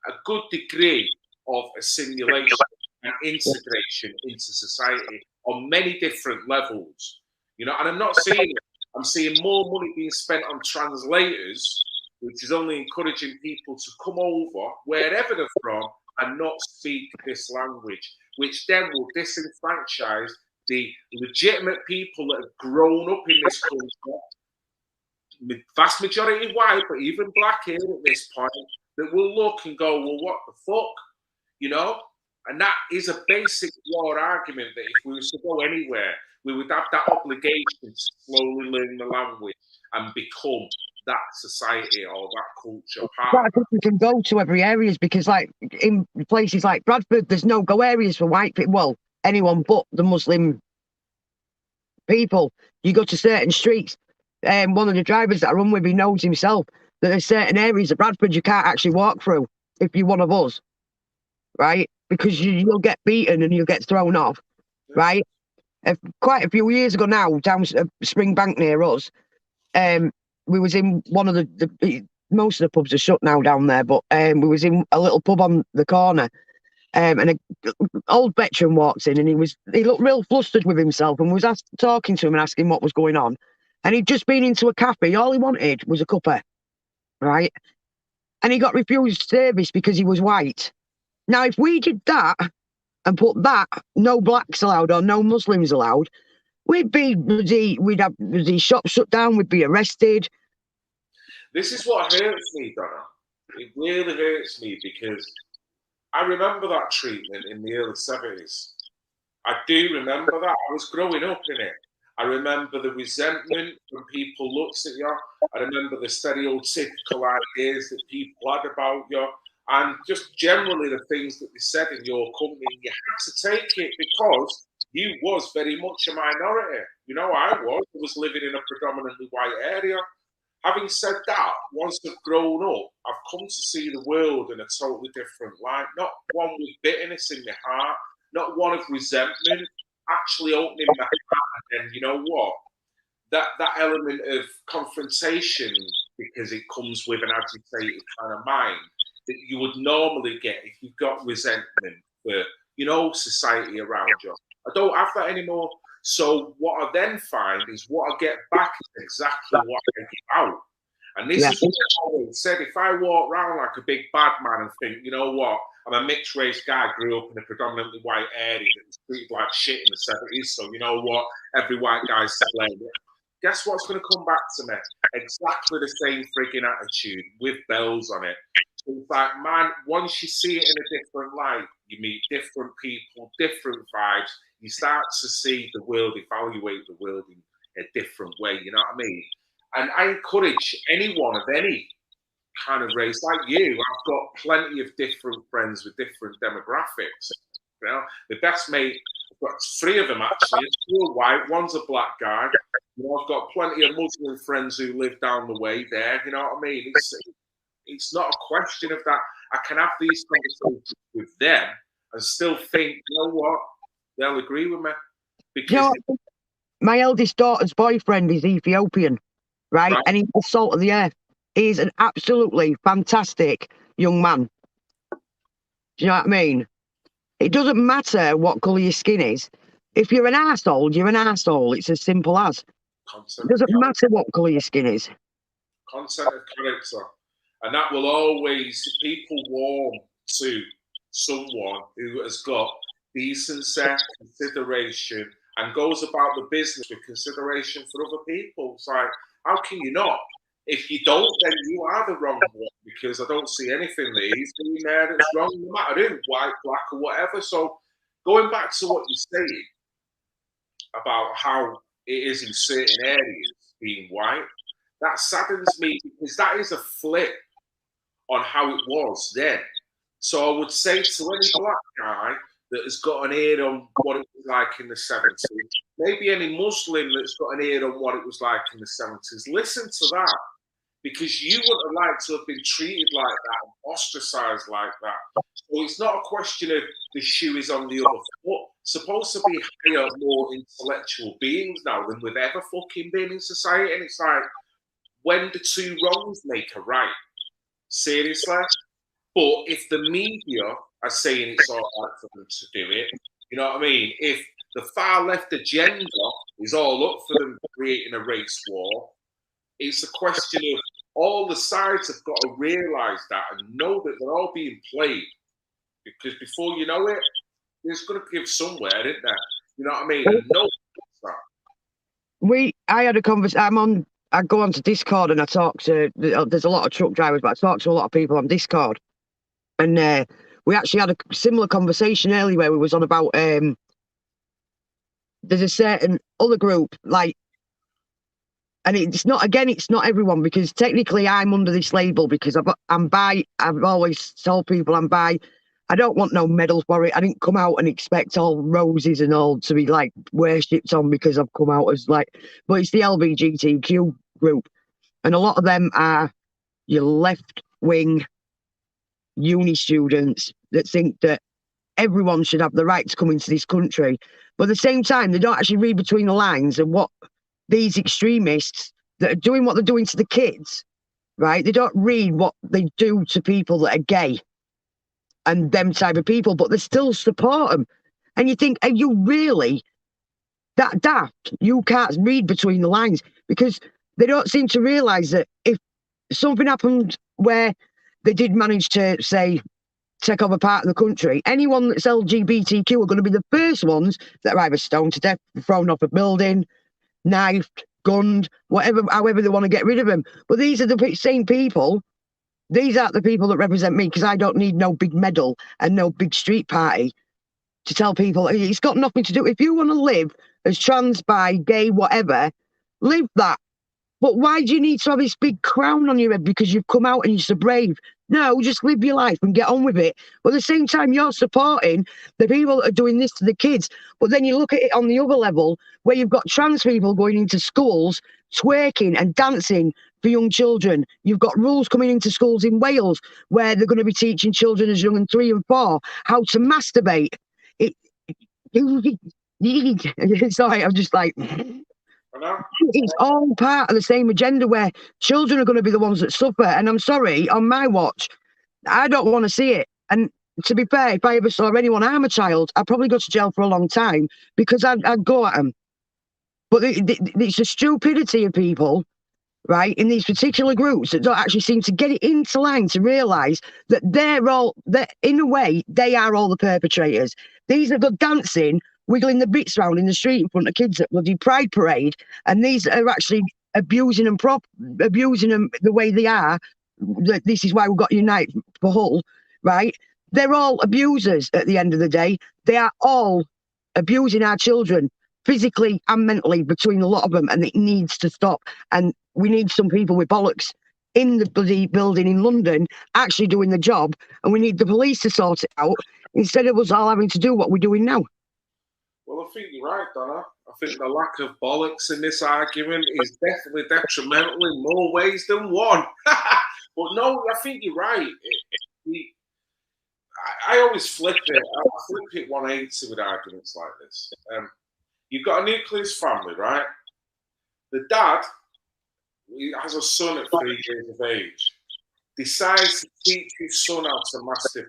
a good degree of assimilation and integration into society on many different levels. You know, and I'm not seeing it. I'm seeing more money being spent on translators, which is only encouraging people to come over, wherever they're from, and not speak this language, which then will disenfranchise the legitimate people that have grown up in this country, vast majority white, but even black here at this point, that will look and go, well, what the fuck? You know? And that is a basic war argument that if we were to go anywhere, we would have that obligation to slowly learn the language and become that society or that culture part. I think we can go to every areas, because like in places like Bradford, there's no go areas for white people. Well, anyone but the Muslim people. You go to certain streets, one of the drivers that I run with, he knows himself that there's certain areas of Bradford you can't actually walk through if you're one of us, right? Because you'll get beaten and you'll get thrown off, right? Quite a few years ago now, down Springbank near us, we was in one of the most of the pubs are shut now down there, but we was in a little pub on the corner, and an old veteran walks in, and he looked real flustered with himself, and was talking to him and asking what was going on, and he'd just been into a cafe. All he wanted was a cuppa, right? And he got refused service because he was white. Now, if we did that and put that no blacks allowed or no Muslims allowed, we'd have the shop shut down, we'd be arrested. This is what hurts me, Donna. It really hurts me, because I remember that treatment in the early 70s. I do remember that. I was growing up in it. I remember the resentment when people looked at you. I remember the stereotypical ideas that people had about you, and just generally the things that they said in your company. You had to take it because you was very much a minority. You know, I was living in a predominantly white area. Having said that, once I've grown up, I've come to see the world in a totally different light. Not one with bitterness in my heart, not one of resentment, actually opening my heart. And you know what? That element of confrontation, because it comes with an agitated kind of mind, that you would normally get if you've got resentment for, you know, society around you. I don't have that anymore. So what I then find is what I get back is exactly what I give out. And this is what I always said. If I walk around like a big bad man and think, you know what, I'm a mixed race guy, grew up in a predominantly white area that was treated like shit in the 70s, so you know what, every white guy's to blame. Guess what's going to come back to me? Exactly the same freaking attitude with bells on it. It's like, man, once you see it in a different light, you meet different people, different vibes, you start to see the world, evaluate the world in a different way, you know what I mean? And I encourage anyone of any kind of race like you. I've got plenty of different friends with different demographics. You know, the best mate, I've got 3 of them actually. 2 are white, 1's a black guy. You know, I've got plenty of Muslim friends who live down the way there. You know what I mean? It's not a question of that. I can have these conversations with them and still think, you know what, they'll agree with me. Because you know, my eldest daughter's boyfriend is Ethiopian, right? And he's the salt of the earth. He's an absolutely fantastic young man. Do you know what I mean? It doesn't matter what colour your skin is. If you're an arsehole, you're an arsehole. It's as simple as. It doesn't matter what colour your skin is. Content of character. And that will always, people warm to someone who has got decency, consideration, and goes about the business with consideration for other people. It's like, how can you not? If you don't, then you are the wrong one, because I don't see anything that he's doing there that's wrong, no matter who, white, black, or whatever. So going back to what you're saying about how it is in certain areas being white, that saddens me, because that is a flip on how it was then. So I would say to any black guy that has got an ear on what it was like in the 70s, maybe any Muslim that's got an ear on what it was like in the 70s, listen to that, because you wouldn't have liked to have been treated like that, ostracized like that. So it's not a question of the shoe is on the other foot. Supposed to be higher, more intellectual beings now than we've ever fucking been in society. And it's like, when the two wrongs make a right, seriously. But if the media are saying it's all right for them to do it, you know what I mean? If the far left agenda is all up for them creating a race war, it's a question of all the sides have got to realise that and know that they're all being played. Because before you know it, there's going to give somewhere, isn't there? You know what I mean? And no that. I had a conversation. I go onto Discord and I talk to. There's a lot of truck drivers, but I talk to a lot of people on Discord. And we actually had a similar conversation earlier where we was on about there's a certain other group, like, and it's not everyone, because technically I'm under this label because I'm bi. I've always told people I'm bi. I don't want no medals for it. I didn't come out and expect all roses and all to be like worshipped on because I've come out as like, but it's the LGBTQ group, and a lot of them are your left wing uni students that think that everyone should have the right to come into this country, but at the same time they don't actually read between the lines of what these extremists that are doing what they're doing to the kids, right? They don't read what they do to people that are gay and them type of people, but they still support them. And you think, are you really that daft? You can't read between the lines, because they don't seem to realise that if something happened where they did manage to, say, take over part of the country, anyone that's LGBTQ are going to be the first ones that are either stoned to death, thrown off a building, knifed, gunned, whatever, however they want to get rid of them. But these are the same people. These aren't the people that represent me, because I don't need no big medal and no big street party to tell people. It's got nothing to do. If you want to live as trans, bi, gay, whatever, live that. But why do you need to have this big crown on your head because you've come out and you're so brave? No, just live your life and get on with it. But at the same time, you're supporting the people that are doing this to the kids. But then you look at it on the other level, where you've got trans people going into schools, twerking and dancing for young children. You've got rules coming into schools in Wales where they're going to be teaching children as young as 3 and 4 how to masturbate. Sorry, I'm just like... It's all part of the same agenda where children are going to be the ones that suffer. And I'm sorry, on my watch, I don't want to see it. And to be fair, if I ever saw anyone harm a child, I'd probably go to jail for a long time, because I'd go at them. But it's the stupidity of people, right, in these particular groups that don't actually seem to get it into line to realise that in a way, they are all the perpetrators. These are the dancing, wiggling the bits around in the street in front of kids at bloody Pride Parade, and these are actually abusing them the way they are. This is why we've got Unite for Hull, right? They're all abusers at the end of the day. They are all abusing our children, physically and mentally, between a lot of them, and it needs to stop. And we need some people with bollocks in the bloody building in London actually doing the job, and we need the police to sort it out instead of us all having to do what we're doing now. Well, I think you're right, Donna. I think the lack of bollocks in this argument is definitely detrimental in more ways than one. But no, I think you're right. I always flip it. I flip it 180 with arguments like this. You've got a nucleus family, right? The dad, he has a son at 3 years of age, decides to teach his son how to masturbate,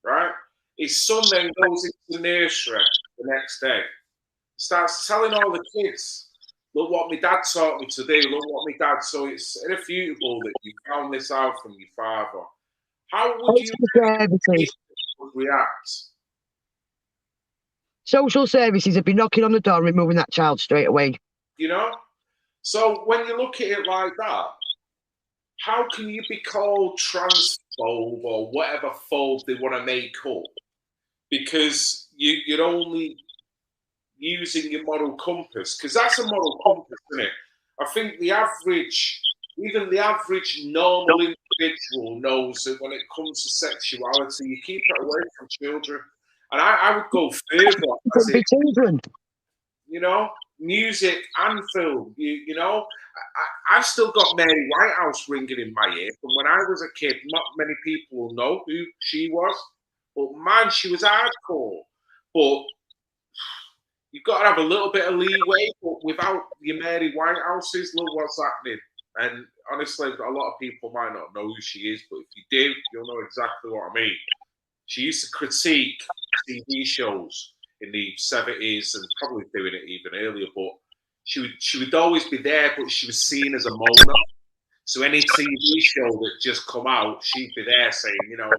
right? His son then goes into nursery the next day. Starts telling all the kids, look what my dad taught me to do, look what my dad, so it's irrefutable that you found this out from your father. How would you react? Social services would be knocking on the door and removing that child straight away. You know? So when you look at it like that, how can you be called transphobe or whatever phobe they want to make up? Because you're only using your moral compass, because that's a moral compass, isn't it? I think even the average normal individual knows that when it comes to sexuality, you keep it away from children. And I would go further. Children. You know, music and film. You know, I've still got Mary Whitehouse ringing in my ear from when I was a kid. Not many people will know who she was, but man, she was hardcore. But you've got to have a little bit of leeway, but without your Mary Whitehouses, look what's happening. And honestly, a lot of people might not know who she is, but if you do, you'll know exactly what I mean. She used to critique TV shows in the 70s and probably doing it even earlier, but she would always be there, but she was seen as a moaner. So any TV show that just come out, she'd be there saying, you know,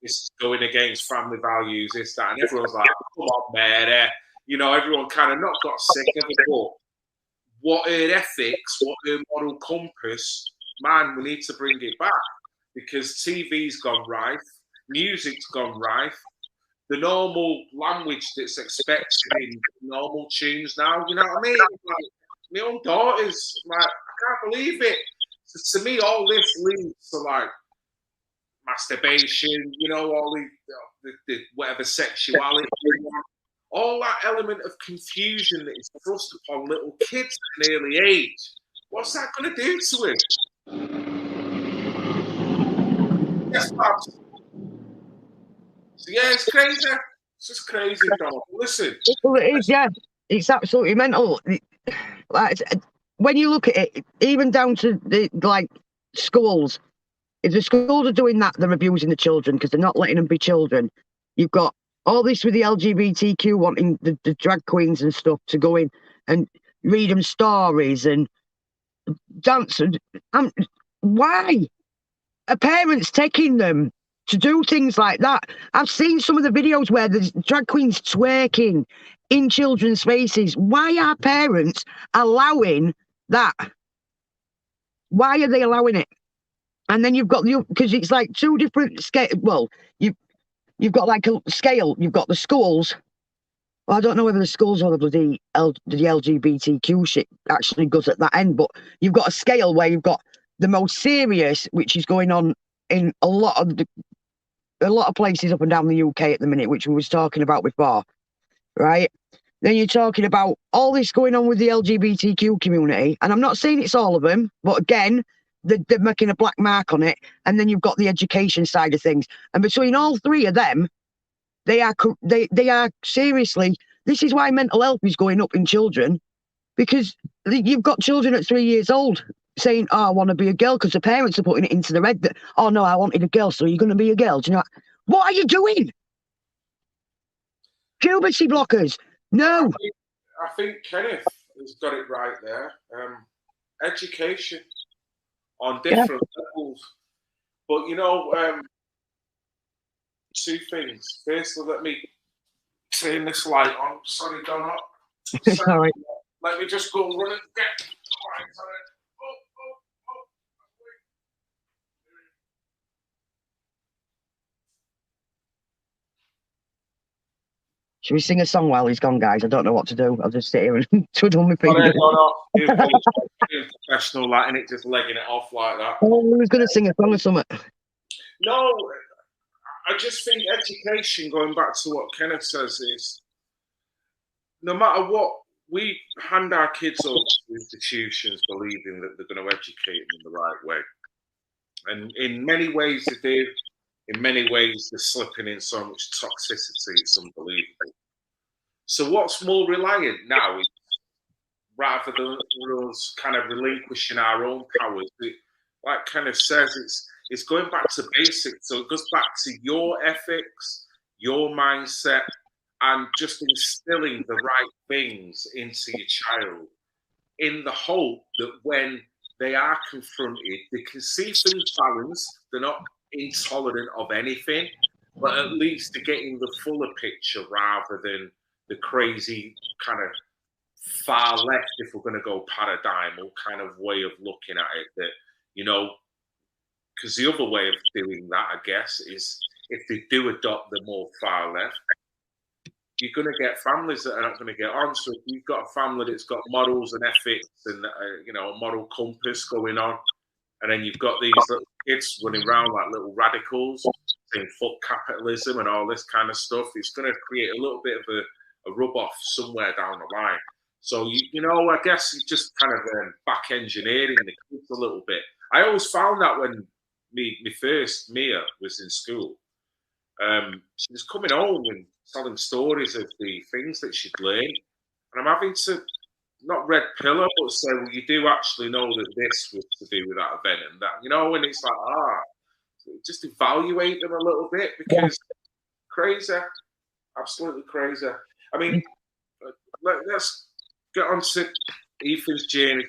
this is going against family values, this, that, and everyone's like, come on, Mary. You know, everyone kind of not got sick of it, but what her ethics, what her moral compass, man, we need to bring it back because TV's gone rife, music's gone rife, the normal language that's expected in normal tunes now, you know what I mean? Like, my own daughter's like, I can't believe it. So to me, all this leads to like masturbation, you know, all the whatever sexuality. All that element of confusion that is thrust upon little kids at an early age, what's that going to do to him? Yes, Babs. So yeah, it's crazy. It's just crazy, Donald. Listen. Well, it is, yeah. It's absolutely mental. Like, when you look at it, even down to the like schools, if the schools are doing that, they're abusing the children because they're not letting them be children. You've got all this with the LGBTQ wanting the drag queens and stuff to go in and read them stories and dance. Why are parents taking them to do things like that? I've seen some of the videos where there's drag queens twerking in children's faces. Why are parents allowing that? Why are they allowing it? And then you've got because it's like two different scale. Well, you've got like a scale. You've got the schools. Well, I don't know whether the schools or the LGBTQ shit actually goes at that end, but you've got a scale where you've got the most serious, which is going on in a lot of places up and down the UK at the minute, which we was talking about before, right? Then you're talking about all this going on with the LGBTQ community, and I'm not saying it's all of them, but again, they're making a black mark on it. And then you've got the education side of things, and between all three of them, they are seriously. This is why mental health is going up in children, because you've got children at 3 years old saying, "Oh, I want to be a girl," because the parents are putting it into their head that, "Oh no, I wanted a girl, so you're going to be a girl." Do you know what are you doing? Puberty blockers. No. I think Kenneth has got it right there. Education on different levels. But, you know, two things. Firstly, let me turn this light on. Sorry, Donna. Sorry. Let me just go run and get light on it. Should we sing a song while he's gone, guys? I don't know what to do. I'll just sit here and twiddle my fingers. You're professional, like, and it just legging it off like that. Oh, who's going to sing a song or something? No, I just think education, going back to what Kenneth says, is no matter what, we hand our kids over to institutions believing that they're going to educate them in the right way. And in many ways they do. In many ways, they're slipping in so much toxicity, it's unbelievable. So what's more reliant now is, rather than us kind of relinquishing our own powers, like Kenneth says, it's going back to basics. So it goes back to your ethics, your mindset, and just instilling the right things into your child in the hope that when they are confronted, they can see things balanced, they're not intolerant of anything, but at least they're getting the fuller picture rather than the crazy kind of far left, if we're going to go paradigmal kind of way of looking at it. That, you know, because the other way of doing that, I guess, is if they do adopt the more far left, you're going to get families that are not going to get on. So if you've got a family that's got morals and ethics and you know, a moral compass going on, and then you've got these little kids running around like little radicals saying fuck capitalism and all this kind of stuff, it's going to create a little bit of a rub off somewhere down the line. So you know, I guess you just kind of back engineering the kids a little bit. I always found that when me first Mia was in school, she was coming home and telling stories of the things that she'd learned, and I'm having to not red pill her, but say, well, you do actually know that this was to do with that event and that, you know, and it's like, just evaluate them a little bit because crazy, absolutely crazy. I mean, let's get on to Ethan's journey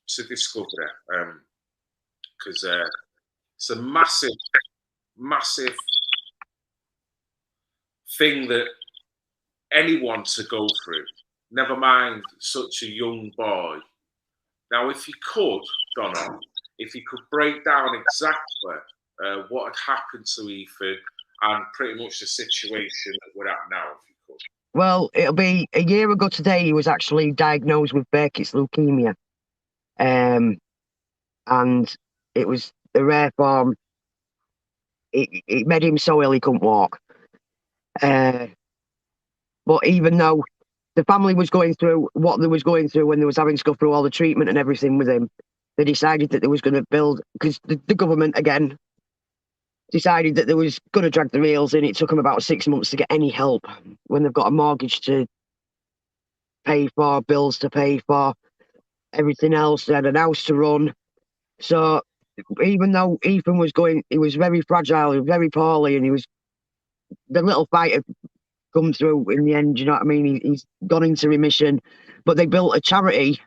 to discovery, because it's a massive, massive thing that anyone to go through, never mind such a young boy. Now, if you could, Donna, if you could break down exactly what had happened to Ethan and pretty much the situation that we're at now, if you could. Well, it'll be a year ago today. He was actually diagnosed with Burkitt's leukemia, and it was a rare form. It made him so ill he couldn't walk. But even though the family was going through what they was going through when they was having to go through all the treatment and everything with him, they decided that they was going to build, because the government again decided that they was going to drag the reels in. It took them about 6 months to get any help when they've got a mortgage to pay for, bills to pay for, everything else. They had an house to run. So even though Ethan was going, he was very fragile, he was very poorly, and he was, the little fight had come through in the end, you know what I mean? He's gone into remission, but they built a charity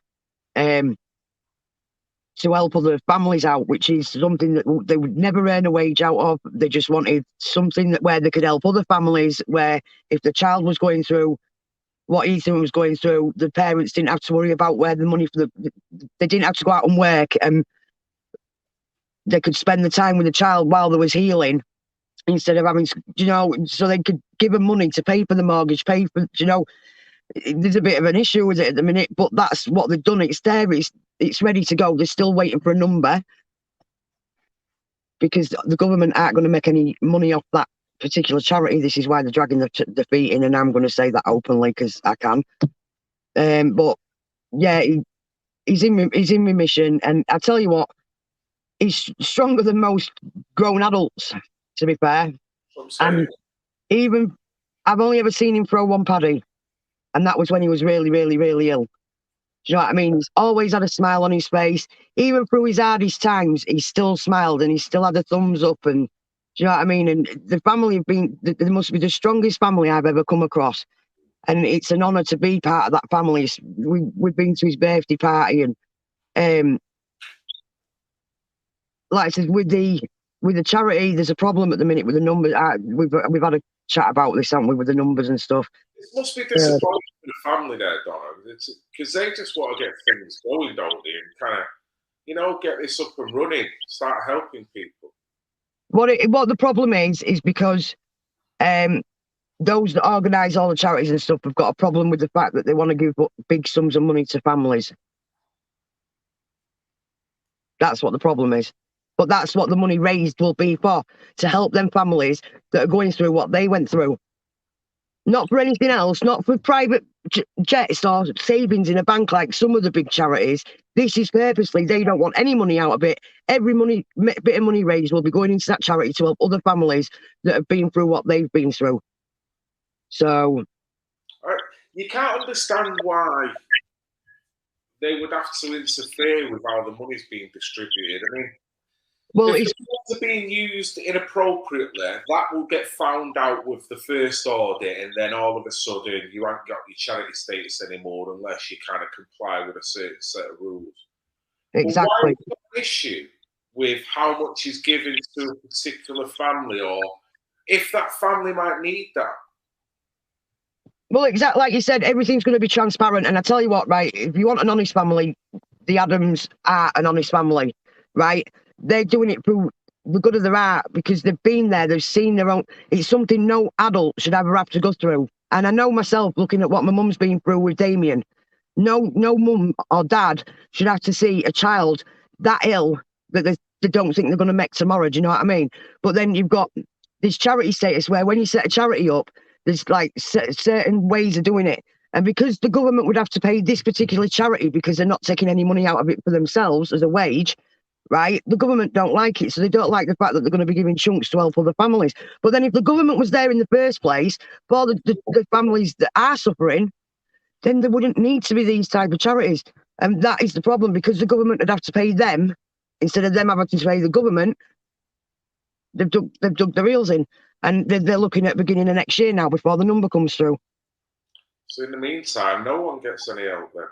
to help other families out, which is something that they would never earn a wage out of. They just wanted something that where they could help other families, where if the child was going through what Ethan was going through, the parents didn't have to worry about where the money for they didn't have to go out and work, and they could spend the time with the child while there was healing, instead of having, you know, so they could give them money to pay for the mortgage, pay for, you know, there's a bit of an issue with it at the minute, but that's what they've done. It's there, it's ready to go. They're still waiting for a number because the government aren't going to make any money off that particular charity. This is why they're dragging the feet in, and I'm going to say that openly because I can. But yeah, he's in remission, and I tell you what, he's stronger than most grown adults, to be fair. And even I've only ever seen him throw one paddy, and that was when he was really, really, really ill. Do you know what I mean? He's always had a smile on his face. Even through his hardest times, he still smiled and he still had a thumbs up. And do you know what I mean? And the family have been, they must be the strongest family I've ever come across. And it's an honour to be part of that family. We've been to his birthday party, and like I said, with the charity, there's a problem at the minute with the numbers. We've had a chat about this, haven't we, with the numbers and stuff. It must be disappointing for the family there, Donna, because they just want to get things going, don't they? And kind of, you know, get this up and running, start helping people. What the problem is because those that organise all the charities and stuff have got a problem with the fact that they want to give big sums of money to families. That's what the problem is. But that's what the money raised will be for, to help them families that are going through what they went through. Not for anything else, not for private jets or savings in a bank like some of the big charities. This is purposely, they don't want any money out of it. Every bit of money raised will be going into that charity to help other families that have been through what they've been through. So you can't understand why they would have to interfere with how the money's being distributed. I mean, Well, if it's the funds are being used inappropriately, that will get found out with the first audit, and then all of a sudden you haven't got your charity status anymore unless you kind of comply with a certain set of rules. exactly. But why is there an issue with how much is given to a particular family, or if that family might need that? Well, exactly like you said, everything's going to be transparent. And I tell you what, right? If you want an honest family, the Adams are an honest family, right? They're doing it through the good of their heart because they've been there, they've seen their own. It's something no adult should ever have to go through. And I know myself, looking at what my mum's been through with Damien, no mum or dad should have to see a child that ill that they don't think they're going to make tomorrow. Do you know what I mean? But then you've got this charity status where when you set a charity up, there's like certain ways of doing it. And because the government would have to pay this particular charity because they're not taking any money out of it for themselves as a wage, right? The government don't like it. So they don't like the fact that they're going to be giving chunks to help other families. But then if the government was there in the first place for the families that are suffering, then there wouldn't need to be these type of charities. And that is the problem, because the government would have to pay them instead of them having to pay the government. They've dug their heels in. And they're looking at beginning of next year now before the number comes through. So in the meantime, no one gets any help then?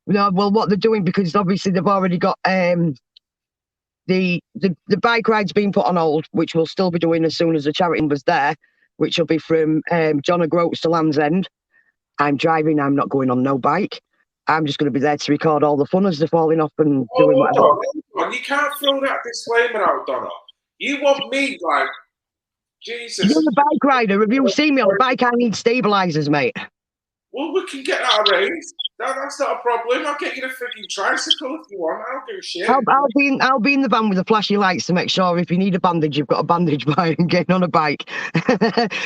No, well, what they're doing, because obviously they've already got the bike ride's been put on hold, which we'll still be doing as soon as the charity number's there, which will be from John O'Groats to Land's End. I'm driving, I'm not going on no bike. I'm just going to be there to record all the fun as they're falling off and doing whatever. Hold on. You can't throw that disclaimer out, Donna. You want me, like, Jesus. You're a bike rider. Have you seen me on a bike? I need stabilisers, mate. Well, we can get that arranged. That's not a problem. I'll get you the freaking tricycle if you want. I don't give a shit. I'll be in the van with the flashy lights to make sure if you need a bandage, you've got a bandage by and getting on a bike.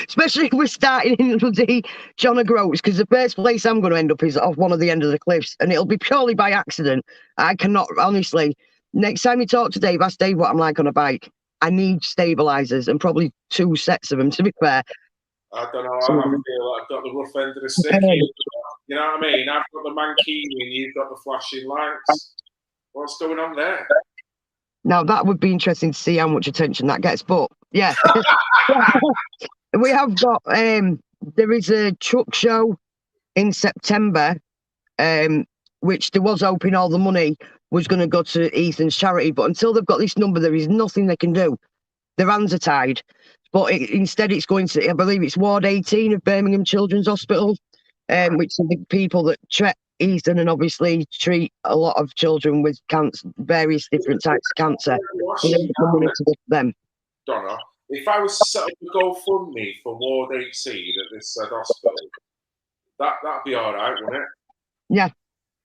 Especially if we're starting in the John O'Groats, because the first place I'm going to end up is off one of the end of the cliffs, and it'll be purely by accident. I cannot, honestly. Next time you talk to Dave, ask Dave what I'm like on a bike. I need stabilisers and probably 2 sets of them, to be fair. I don't know. I feel like I've got the rough end of the stick. You know what I mean? I've got the mankini and you've got the flashing lights. What's going on there? Now, that would be interesting to see how much attention that gets. But, yeah. We have got, there is a truck show in September, which there was hoping all the money was going to go to Ethan's charity. But until they've got this number, there is nothing they can do. Their hands are tied. But instead, it's going to, I believe it's Ward 18 of Birmingham Children's Hospital, which are the people that treat Ethan and obviously treat a lot of children with cancer, various different types of cancer. Them. Donna, if I was to set up a GoFundMe for Ward 18 at this hospital, that'd be all right, wouldn't it? Yeah.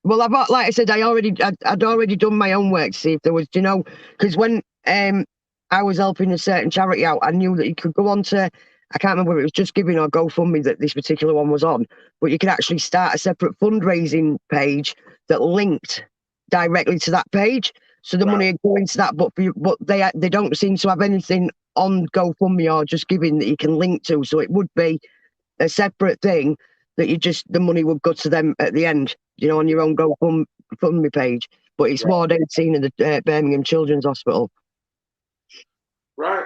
Well, like I said, I'd already done my own work to see if there was, because when I was helping a certain charity out, I knew that you could go on to, I can't remember if it was Just Giving or GoFundMe that this particular one was on, but you could actually start a separate fundraising page that linked directly to that page. So the money would go into that, but they don't seem to have anything on GoFundMe or Just Giving that you can link to. So it would be a separate thing that the money would go to them at the end, on your own GoFundMe page. But it's Ward 18 of the Birmingham Children's Hospital. Right,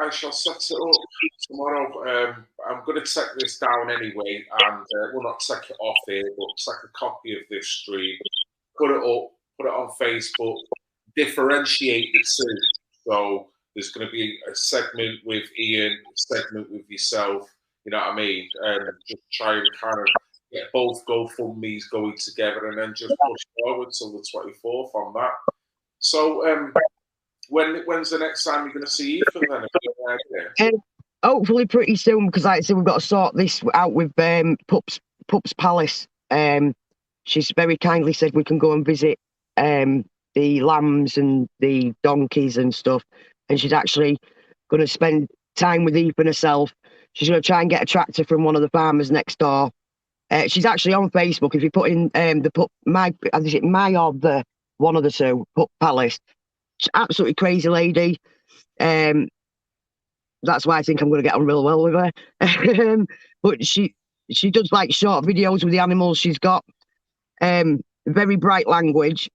I shall set it up tomorrow. I'm going to take this down anyway, and we'll not take it off here, but take a copy of this stream, put it up, put it on Facebook, differentiate the two. So there's going to be a segment with Ian, a segment with yourself, you know what I mean? Just try and kind of get both GoFundMes going together and then just push forward till the 24th on that. So, when's the next time you're going to see Ethan then? Hopefully pretty soon, because like I said, we've got to sort this out with Pup's Palace. She's very kindly said we can go and visit the lambs and the donkeys and stuff. And she's actually going to spend time with Ethan herself. She's going to try and get a tractor from one of the farmers next door. She's actually on Facebook. If you put in my or the one of the two, Pup Palace. She's absolutely crazy lady. That's why I think I'm going to get on real well with her. But she does like short videos with the animals. She's got very bright language.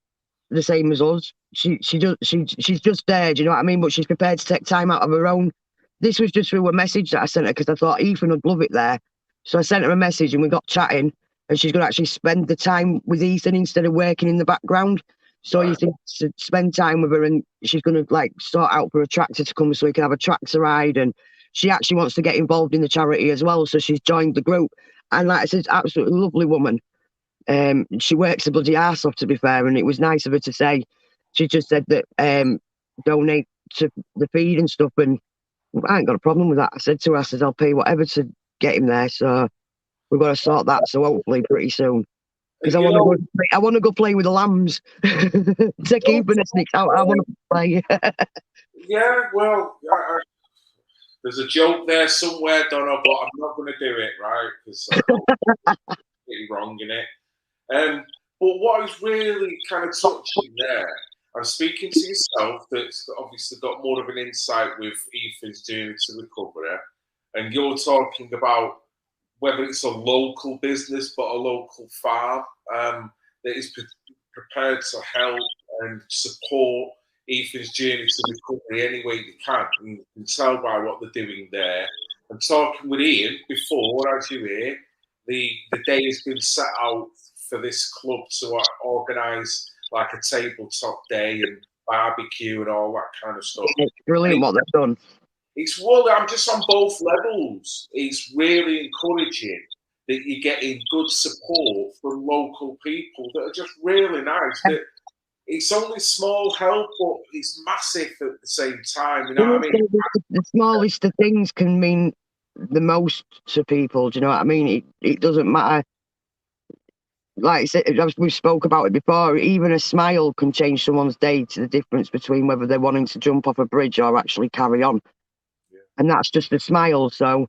the same as us. She's just there, do you know what I mean? But she's prepared to take time out of her own. This was just through a message that I sent her because I thought Ethan would love it there. So I sent her a message and we got chatting, and she's going to actually spend the time with Ethan instead of working in the background. So you think to spend time with her, and she's going to like sort out for a tractor to come so we can have a tractor ride. And she actually wants to get involved in the charity as well. So she's joined the group. And like I said, absolutely lovely woman. She works a bloody arse off, to be fair, and it was nice of her to say. She just said that donate to the feed and stuff, and I ain't got a problem with that. I said to her, I said, I'll pay whatever to get him there. So we've got to sort that. So hopefully pretty soon. Because I want to go play with the lambs. To keep an sneak out. I want to play. Yeah, well, there's a joke there somewhere, Donna, but I'm not going to do it, right? Because I'm getting wrong in it. But what is really kind of touching there, I'm speaking to yourself that's obviously got more of an insight with Ethan's journey to recovery, and you're talking about whether it's a local business but a local farm that is prepared to help and support Ethan's journey to recovery any way they can. And you can tell by what they're doing there. And talking with Ian before, as you hear, the day has been set out for this club to organise like a tabletop day and barbecue and all that kind of stuff. It's brilliant what they've done. It's well, I'm just on both levels. It's really encouraging that you're getting good support from local people that are just really nice. That it's only small help, but it's massive at the same time. You know what I mean? The smallest of things can mean the most to people. Do you know what I mean? It doesn't matter. Like I said, we spoke about it before, even a smile can change someone's day to the difference between whether they're wanting to jump off a bridge or actually carry on. Yeah. And that's just a smile. So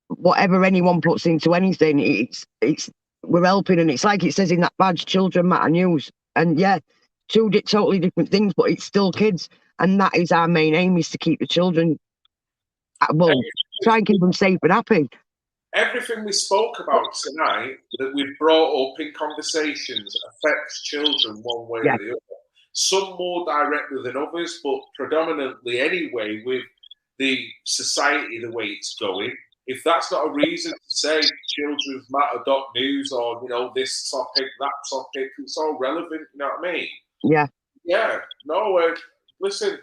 whatever anyone puts into anything, it's we're helping. And it's like it says in that badge, children matter news. And yeah, two totally different things, but it's still kids. And that is our main aim, is to keep the children, well, try and keep them safe and happy. Everything we spoke about tonight that we've brought up in conversations affects children one way or the other. Some more directly than others, but predominantly anyway, with the society the way it's going. If that's not a reason to say children's matter.news or, you know, this topic, that topic, it's all relevant, you know what I mean? Yeah. Yeah. No, listen,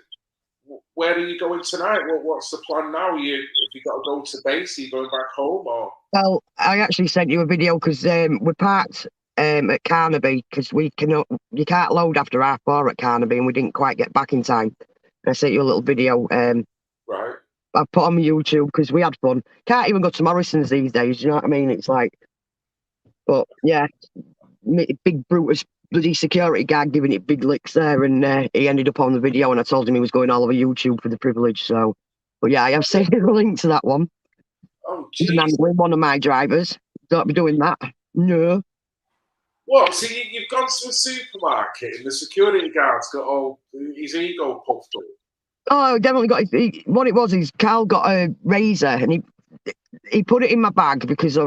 where are you going tonight? What's the plan now? Have you got to go to base? Are you going back home? Or? Well, I actually sent you a video because we're parked at Carnaby because you can't load after 4:30 at Carnaby, and we didn't quite get back in time. I sent you a little video. Right. I put on my YouTube because we had fun. Can't even go to Morrison's these days. You know what I mean? It's like, but yeah, big Brutus bloody security guard giving it big licks there, and he ended up on the video, and I told him he was going all over YouTube for the privilege. So, but yeah, I have sent a link to that one. Oh, geez. One of my drivers. Don't be doing that. No. What? So you've gone to a supermarket and the security guard's got all his ego puffed up? Oh, definitely got. What it was is Carl got a razor and he put it in my bag because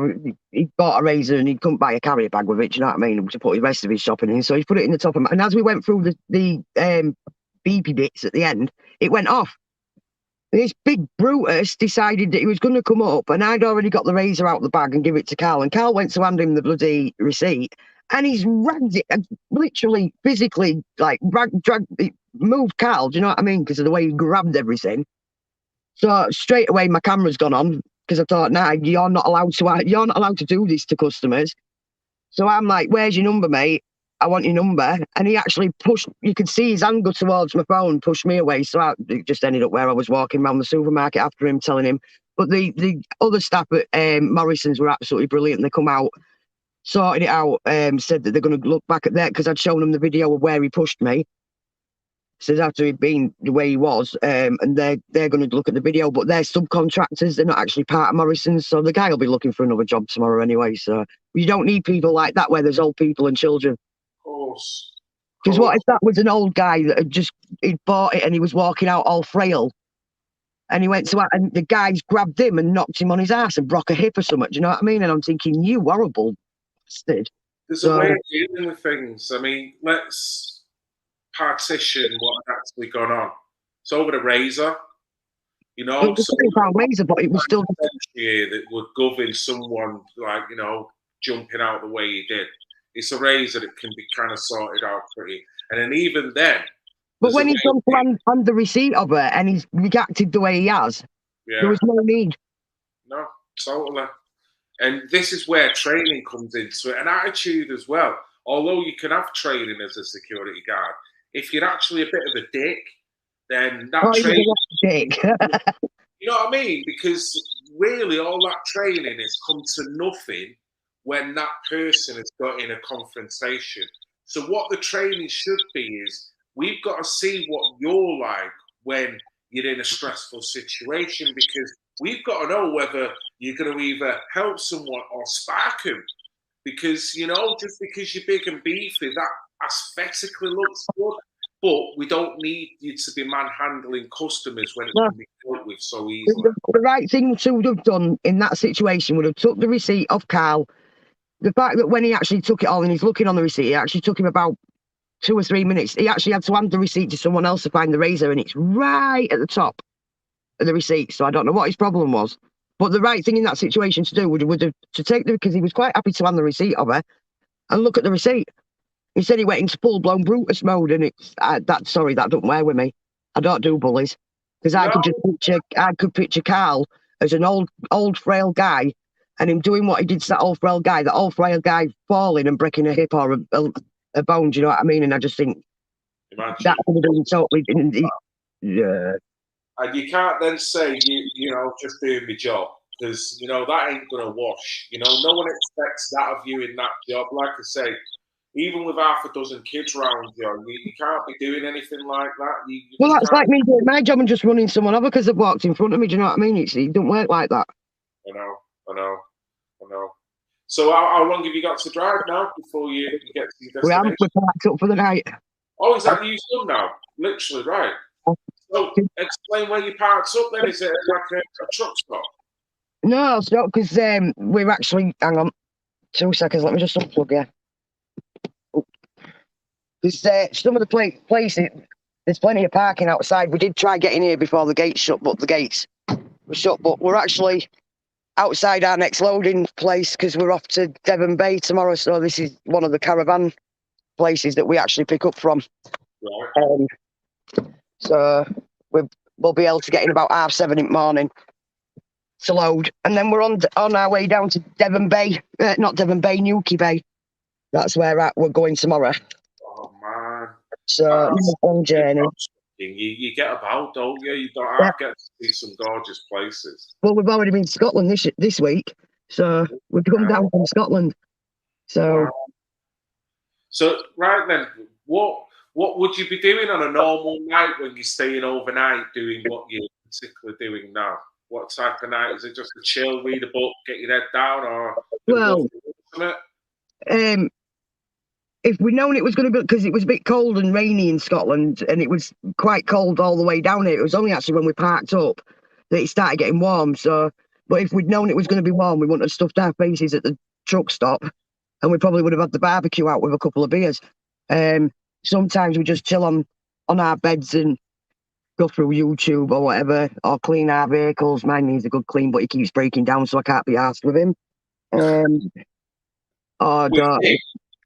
he bought a razor and he couldn't buy a carrier bag with it. Do you know what I mean? To put the rest of his shopping in, so he put it in the top of my. And as we went through the beepy bits at the end, it went off. This big Brutus decided that he was going to come up, and I'd already got the razor out of the bag and give it to Carl. And Carl went to hand him the bloody receipt, and he's ragged it, literally, physically, like dragged it, moved Carl. Do you know what I mean? Because of the way he grabbed everything. So straight away, my camera's gone on because I thought, nah, you're not allowed to do this to customers. So I'm like, where's your number, mate? I want your number. And he actually pushed, you could see his hand go towards my phone, pushed me away. So it just ended up where I was walking around the supermarket after him, telling him. But the other staff at Morrison's were absolutely brilliant. They come out, sorted it out, said that they're going to look back at that because I'd shown them the video of where he pushed me. Says after he'd been the way he was, and they're going to look at the video, but they're subcontractors. They're not actually part of Morrison's. So the guy will be looking for another job tomorrow anyway. So you don't need people like that where there's old people and children. Of course. Because what if that was an old guy that he'd bought it and he was walking out all frail, and he went to, and the guys grabbed him and knocked him on his ass and broke a hip or something. Do you know what I mean? And I'm thinking, you horrible bastard. There's a way of dealing with things. I mean, let's partition what had actually gone on. It's over the razor, you know. It was So £3 razor, but it was still. here that would govern someone like, you know, jumping out the way he did. It's a razor that can be kind of sorted out pretty. And then even then, But when he's gone to hand the receipt of it and he's reacted the way he has, there was no need. No, totally. And this is where training comes into it, and attitude as well. Although you can have training as a security guard, if you're actually a bit of a dick, then that training. Dick. You know what I mean? Because really, all that training has come to nothing when that person has got in a confrontation. So what the training should be is we've got to see what you're like when you're in a stressful situation, because we've got to know whether you're going to either help someone or spark them. Because, you know, just because you're big and beefy, that aesthetically looks good. But we don't need you to be manhandling customers when it can be dealt with so easily. The right thing to have done in that situation would have took the receipt off Carl. The fact that when he actually took it all and he's looking on the receipt, it actually took him about 2 or 3 minutes. He actually had to hand the receipt to someone else to find the razor, and it's right at the top of the receipt. So I don't know what his problem was. But the right thing in that situation to do would have to take the, because he was quite happy to hand the receipt of her and look at the receipt. Instead, he went into full-blown Brutus mode, and it's that don't wear with me. I don't do bullies, because I could picture Carl as an old frail guy, and him doing what he did to that old frail guy falling and breaking a hip or a bone. Do you know what I mean? And I just think that would have been totally. Yeah. And you can't then say you know, just doing my job, because you know that ain't gonna wash. You know, no one expects that of you in that job. Like I say, even with half a dozen kids around you can't be doing anything like that. Well, that's like me doing my job and just running someone over because they've walked in front of me. Do you know what I mean? It don't work like that. I know. So how long have you got to drive now before you get to your destination? We're packed up for the night. Oh, is that you done now? Literally, right. So explain where you parked up then. Is it like a truck stop? No, it's not, because we're actually, hang on 2 seconds, let me just unplug you. Because some of the places, there's plenty of parking outside. We did try getting here before the gates shut, but the gates were shut. But we're actually outside our next loading place because we're off to Devon Bay tomorrow. So this is one of the caravan places that we actually pick up from. Right. So we'll be able to get in about 7:30 in the morning to load. And then we're on our way down to Devon Bay, not Devon Bay, Newquay Bay. That's where we're going tomorrow. Oh, man. So, fun journey. You get about, don't you? You don't get to see some gorgeous places. Well, we've already been to Scotland this week, so we've come down from Scotland. So, right then, what would you be doing on a normal night when you're staying overnight, doing what you're particularly doing now? What type of night? Is it just a chill, read a book, get your head down, or if we'd known it was going to be, because it was a bit cold and rainy in Scotland, and it was quite cold all the way down here. It was only actually when we parked up that it started getting warm. So, but if we'd known it was going to be warm, we wouldn't have stuffed our faces at the truck stop, and we probably would have had the barbecue out with a couple of beers. Sometimes we just chill on our beds and go through YouTube or whatever, or clean our vehicles. Mine needs a good clean, but he keeps breaking down, so I can't be arsed with him.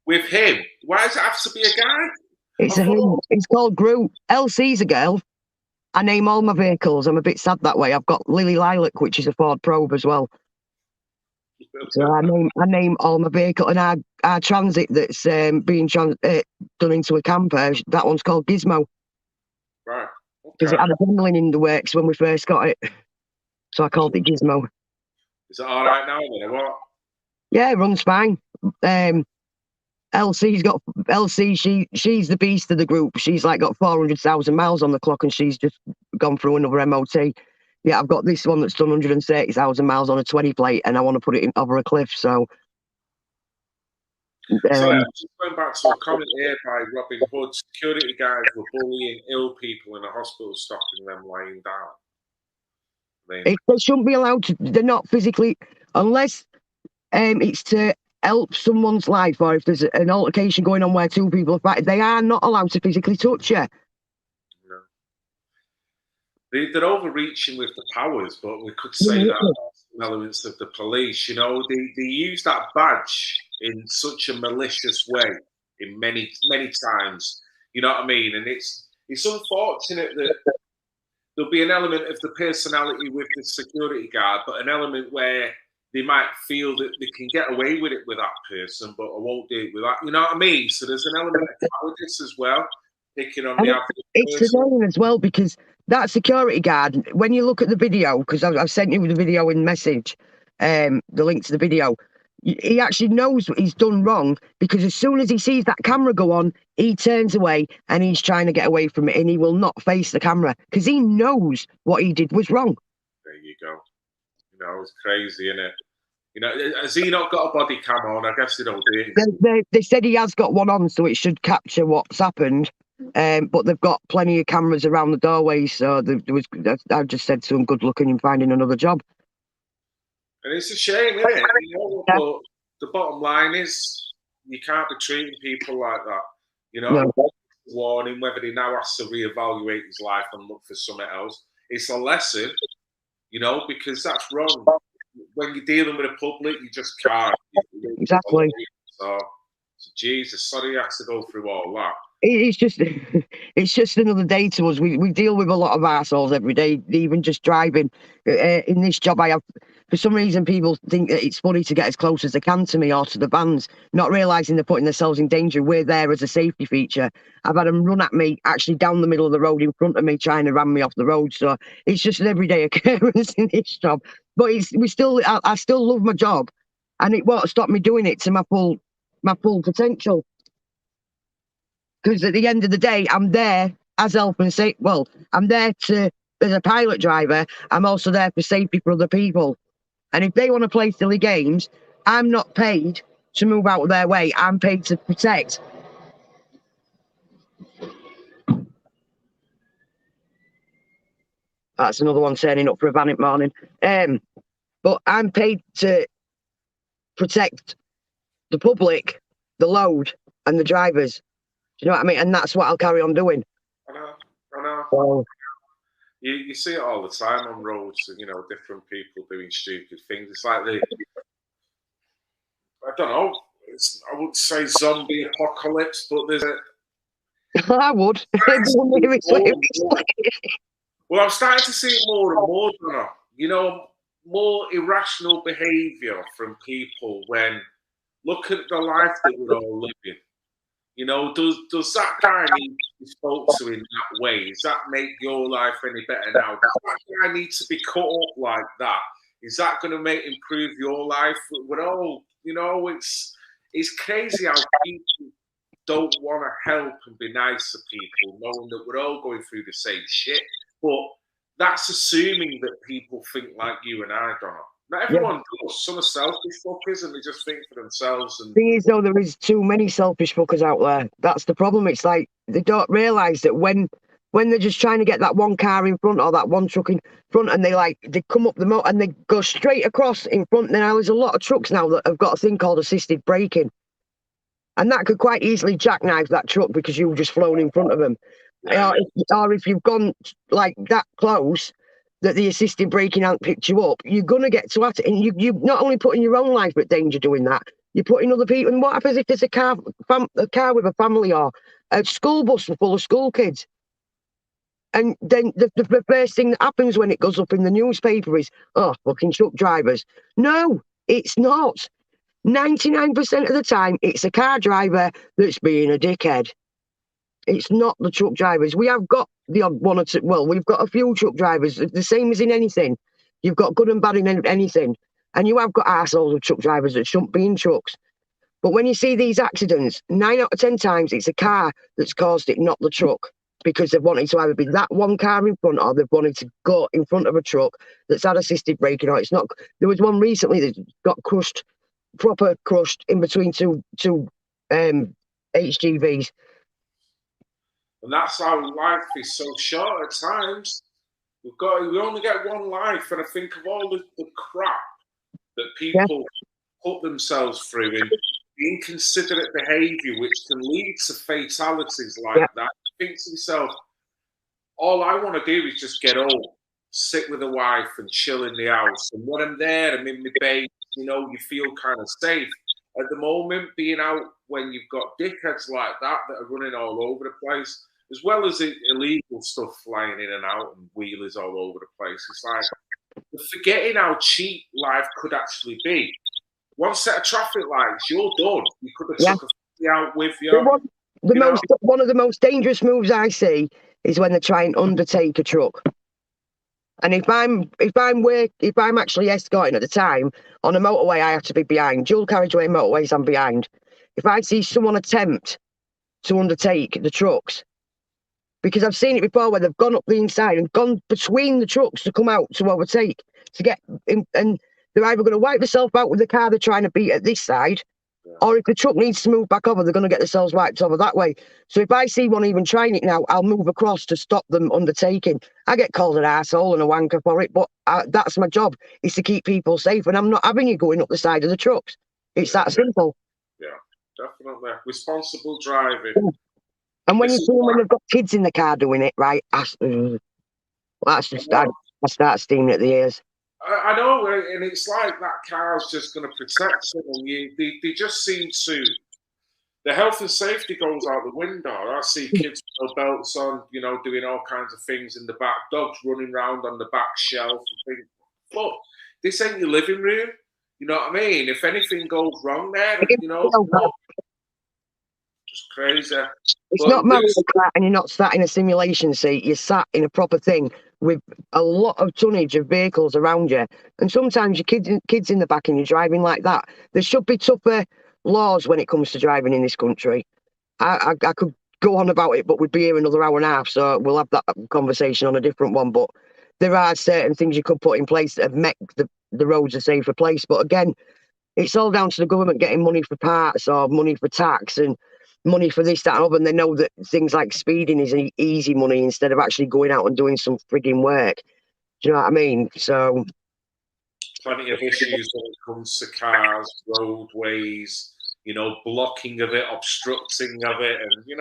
With him? Why does it have to be a guy? It's a him. It's called Groot. LC's a girl. I name all my vehicles. I'm a bit sad that way. I've got Lily Lilac, which is a Ford Probe as well. So I name all my vehicle, and our Transit that's being done into a camper. That one's called Gizmo. Right. Because it had a gremlin in the works when we first got it, so I called it Gizmo. Is it all right now then, or what? Yeah, it runs fine. She's the beast of the group. She's like got 400,000 miles on the clock, and she's just gone through another MOT. Yeah, I've got this one that's done 130,000 miles on a 20 plate, and I want to put it over a cliff. So just going back to a comment here by Robin Hood, security guys were bullying ill people in a hospital, stopping them lying down. They shouldn't be allowed to. They're not physically, unless it's to help someone's life, or if there's an altercation going on where two people are fighting, they are not allowed to physically touch you. No. They're overreaching with the powers, but we could say that some elements of the police, you know, they use that badge in such a malicious way in many times. You know what I mean? And it's unfortunate that there'll be an element of the personality with the security guard, but an element where they might feel that they can get away with it with that person, but I won't do it with that. You know what I mean? So there's an element of cowardice as well, picking on the average It's person. annoying as well, because that security guard, when you look at the video, because I've sent you the video in message, the link to the video, he actually knows what he's done wrong, because as soon as he sees that camera go on, he turns away and he's trying to get away from it, and he will not face the camera because he knows what he did was wrong. There you go. You know, it's crazy, isn't it? You know, has he not got a body cam on? I guess they don't do it. They said he has got one on, so it should capture what's happened. But they've got plenty of cameras around the doorway, so I just said to him, good luck in finding another job. And it's a shame, isn't it? You know, but the bottom line is you can't be treating people like that. You know, warning whether he now has to reevaluate his life and look for something else. It's a lesson, you know, because that's wrong. When you're dealing with the public, you just can't. Exactly. So Jesus, sorry you have to go through all that. It's just another day to us. We deal with a lot of arseholes every day, even just driving. In this job I have, for some reason, people think that it's funny to get as close as they can to me or to the vans, not realising they're putting themselves in danger. We're there as a safety feature. I've had them run at me, actually down the middle of the road in front of me, trying to ram me off the road. So it's just an everyday occurrence in this job. But I still love my job, and it won't stop me doing it to my full potential. Because at the end of the day, I'm there as health and safety. Well, I'm there as a pilot driver. I'm also there for safety for other people. And if they want to play silly games, I'm not paid to move out of their way. I'm paid to protect. That's another one turning up for a van in the morning. But I'm paid to protect the public, the load, and the drivers. Do you know what I mean? And that's what I'll carry on doing. I know. So, you see it all the time on roads, you know, different people doing stupid things. It's like I don't know, I wouldn't say zombie apocalypse, but there's a... I would. Well, I'm starting to see it more and more, Donna. You know, more irrational behaviour from people when look at the life that we're all living. You know, does that guy need to be spoke to in that way? Does that make your life any better now? Does that guy need to be cut up like that? Is that going to improve your life? We're all, you know, it's crazy how people don't want to help and be nice to people, knowing that we're all going through the same shit. But that's assuming that people think like you and I don't. Not everyone does. Some are selfish fuckers and they just think for themselves. And the thing is, though, there is too many selfish fuckers out there. That's the problem. It's like they don't realise that when they're just trying to get that one car in front or that one truck in front, and they come up the moat and they go straight across in front. Now there's a lot of trucks now that have got a thing called assisted braking, and that could quite easily jackknife that truck because you've just flown in front of them. Or if you've gone like that close that the assisted braking hasn't picked you up, you're going to get to at it. And you're not only putting your own life at danger doing that, you're putting other people. And what happens if there's a car with a family or a school bus full of school kids? And then the first thing that happens when it goes up in the newspaper is, oh, fucking truck drivers. No, it's not. 99% of the time, it's a car driver that's being a dickhead. It's not the truck drivers. We have got the odd one or two. Well, we've got a few truck drivers. The same as in anything. You've got good and bad in anything. And you have got arseholes of truck drivers that shouldn't be in trucks. But when you see these accidents, 9 out of 10 times it's a car that's caused it, not the truck. Because they've wanted to either be that one car in front or they've wanted to go in front of a truck that's had assisted braking or it's not. There was one recently that got crushed, proper crushed in between two HGVs. And that's how life is so short at times. We only get one life, and I think of all the crap that people put themselves through in inconsiderate behaviour, which can lead to fatalities like that. I think to myself, all I want to do is just get home, sit with the wife and chill in the house. And when I'm there, I'm in my base, you feel kind of safe. At the moment, being out when you've got dickheads like that are running all over the place, as well as illegal stuff flying in and out and wheelers all over the place, it's like forgetting how cheap life could actually be. One set of traffic lights, you're done. You could have took a out with you. One of the most dangerous moves I see is when they try and undertake a truck. And if I'm actually escorting at the time on a motorway, I have to be behind. Dual carriageway motorways, I'm behind. If I see someone attempt to undertake the trucks, because I've seen it before where they've gone up the inside and gone between the trucks to come out to overtake, to get in, and they're either going to wipe themselves out with the car they're trying to beat at this side, or if the truck needs to move back over, they're going to get themselves wiped over that way. So if I see one even trying it now, I'll move across to stop them undertaking. I get called an arsehole and a wanker for it, but that's my job, is to keep people safe, and I'm not having you going up the side of the trucks. It's that simple. Yeah, definitely. Responsible driving. Yeah. And when you see when they've got kids in the car doing it, right, I start steaming at the ears. I know, and it's like that car's just going to protect someone. They just seem to, the health and safety goes out the window. I see kids with belts on, doing all kinds of things in the back, dogs running around on the back shelf and things. Look, this ain't your living room. You know what I mean? If anything goes wrong there, just crazy. It's not Mario Kart and you're not sat in a simulation seat. You're sat in a proper thing with a lot of tonnage of vehicles around you. And sometimes your kids in the back and you're driving like that. There should be tougher laws when it comes to driving in this country. I could go on about it, but we'd be here another hour and a half. So we'll have that conversation on a different one. But there are certain things you could put in place that have make the roads a safer place. But again, it's all down to the government getting money for parts or money for tax and money for this, that, and other, and they know that things like speeding is easy money instead of actually going out and doing some frigging work. Do you know what I mean? So, plenty of issues when it comes to cars, roadways, blocking of it, obstructing of it, and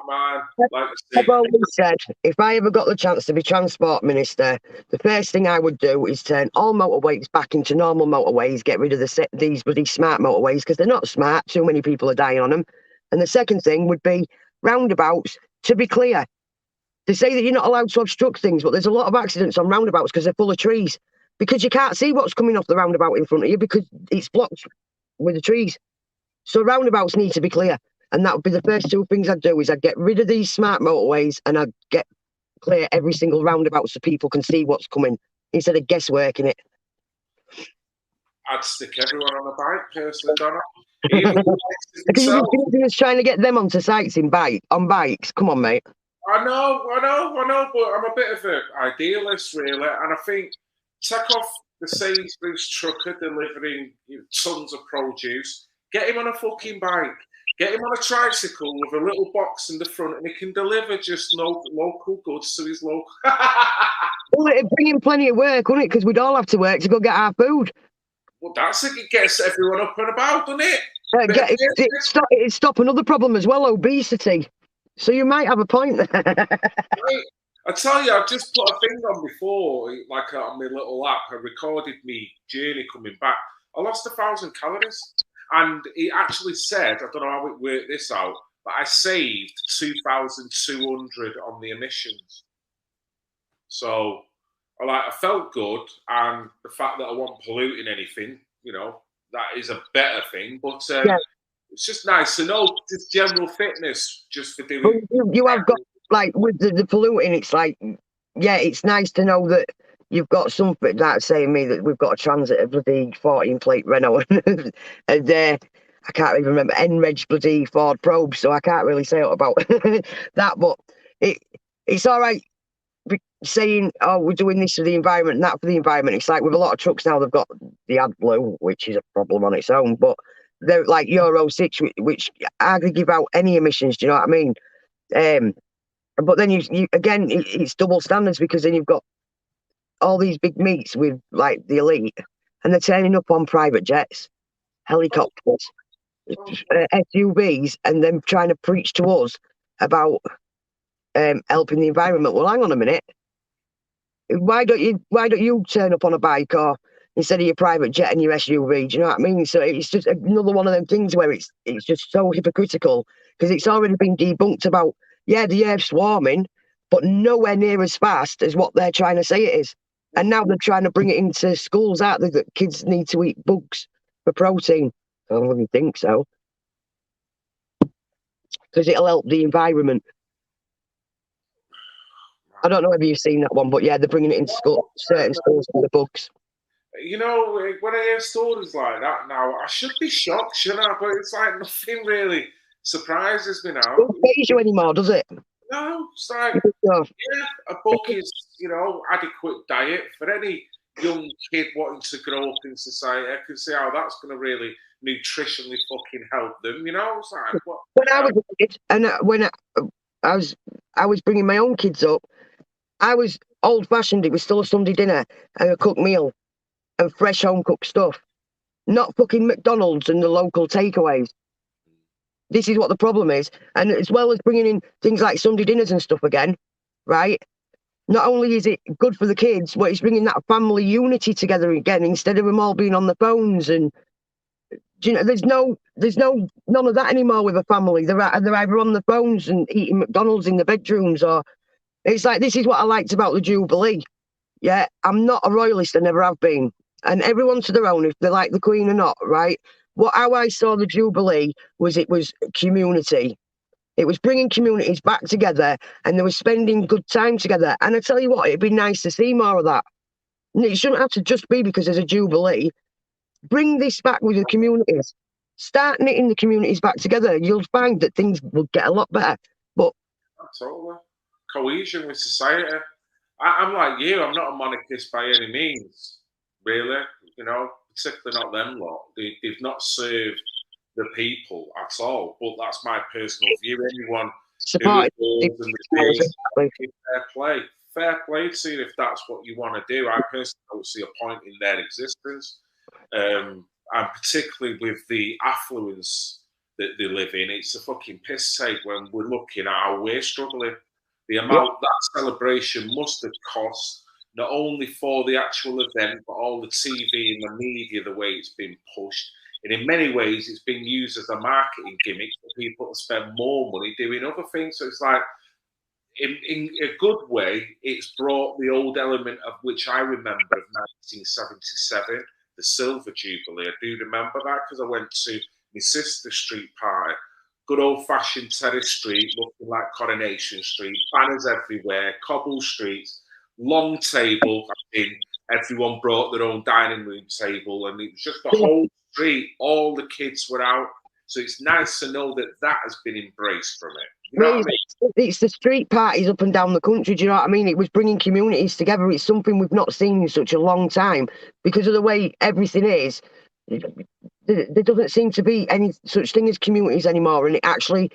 man, like I've always said, if I ever got the chance to be transport minister, the first thing I would do is turn all motorways back into normal motorways, get rid of these bloody smart motorways, because they're not smart. Too many people are dying on them. And the second thing would be roundabouts to be clear. They say that you're not allowed to obstruct things, but there's a lot of accidents on roundabouts because they're full of trees. Because you can't see what's coming off the roundabout in front of you because it's blocked with the trees. So roundabouts need to be clear. And that would be the first two things I'd do, is I'd get rid of these smart motorways and I'd get clear every single roundabout so people can see what's coming instead of guessworking it. I'd stick everyone on a bike, personally, Donald. Because you're just trying to get them onto sites on bikes. Come on, mate. I know, but I'm a bit of an idealist, really, and I think take off the Sainsbury's trucker delivering tons of produce, get him on a fucking bike, get him on a tricycle with a little box in the front, and he can deliver just local goods to his local. Well, it'd bring in plenty of work, wouldn't it? Because we'd all have to work to go get our food. Well, that's it. It gets everyone up and about, doesn't it? It'd stop another problem as well, obesity. So you might have a point there. Right. I tell you, I've just put a thing on before, like on my little app. I recorded me journey coming back. I lost 1,000 calories. And it actually said, I don't know how it worked this out, but I saved 2,200 on the emissions. So I felt good, and the fact that I wasn't polluting anything, that is a better thing. But it's just nice to know just general fitness, just for doing. You have got, like, with the polluting, it's like, it's nice to know that you've got something that's saying me that we've got a Transit, a bloody 14-plate Renault, and I can't even remember NREG bloody Ford Probe, so I can't really say about that. But it's all right saying, oh, we're doing this for the environment and that for the environment. It's like with a lot of trucks now, they've got the AdBlue, which is a problem on its own, but they're like Euro 6, which hardly give out any emissions. Do you know what I mean? But then you again, it's double standards, because then you've got all these big meets with like the elite, and they're turning up on private jets. helicopters, SUVs, and then trying to preach to us about helping the environment. Well, hang on a minute. Why don't you turn up on a bike or instead of your private jet and your SUV? Do you know what I mean? So it's just another one of them things where it's just so hypocritical because it's already been debunked about the Earth's warming, but nowhere near as fast as what they're trying to say it is. And now they're trying to bring it into schools, aren't they? That kids need to eat bugs for protein. I don't really think so because it'll help the environment. I don't know whether you've seen that one, but yeah, they're bringing it into certain schools for the bugs. You know, when I hear stories like that now, I should be shocked, shouldn't I? But it's like nothing really surprises me now. It doesn't faze you anymore, does it? No, it's like, a book is, adequate diet for any young kid wanting to grow up in society. I can see how that's going to really nutritionally fucking help them, It's like, what? When I was a kid, and when I was bringing my own kids up, I was old-fashioned. It was still a Sunday dinner and a cooked meal and fresh home-cooked stuff, not fucking McDonald's and the local takeaways. This is what the problem is. And as well as bringing in things like Sunday dinners and stuff again, right? Not only is it good for the kids, but it's bringing that family unity together again instead of them all being on the phones. And there's none of that anymore with a family. They're either on the phones and eating McDonald's in the bedrooms, or it's like, this is what I liked about the Jubilee. Yeah, I'm not a royalist, I never have been. And everyone to their own, if they like the Queen or not, right? How I saw the Jubilee was it was community. It was bringing communities back together and they were spending good time together. And I tell you what, it'd be nice to see more of that. And it shouldn't have to just be because there's a Jubilee. Bring this back with the communities. Start knitting the communities back together. You'll find that things will get a lot better. But totally. Cohesion with society. I'm like you, I'm not a monarchist by any means, really. Particularly not them lot. They've not served the people at all. But that's my personal view. Anyone who is fair play. Fair play to you if that's what you want to do. I personally don't see a point in their existence. And particularly with the affluence that they live in, it's a fucking piss take when we're looking at how we're struggling. The amount that celebration must have cost, not only for the actual event, but all the TV and the media, the way it's been pushed. And in many ways, it's been used as a marketing gimmick for people to spend more money doing other things. So it's like, in a good way, it's brought the old element of which I remember of 1977, the Silver Jubilee. I do remember that because I went to my sister's street party. Good old-fashioned terrace street, looking like Coronation Street, banners everywhere, cobble streets, long table. Everyone brought their own dining room table, and it was just the whole street. All the kids were out, so it's nice to know that has been embraced from it. You know what I mean? It's the street parties up and down the country. Do you know what I mean? It was bringing communities together. It's something we've not seen in such a long time because of the way everything is. There doesn't seem to be any such thing as communities anymore, and it actually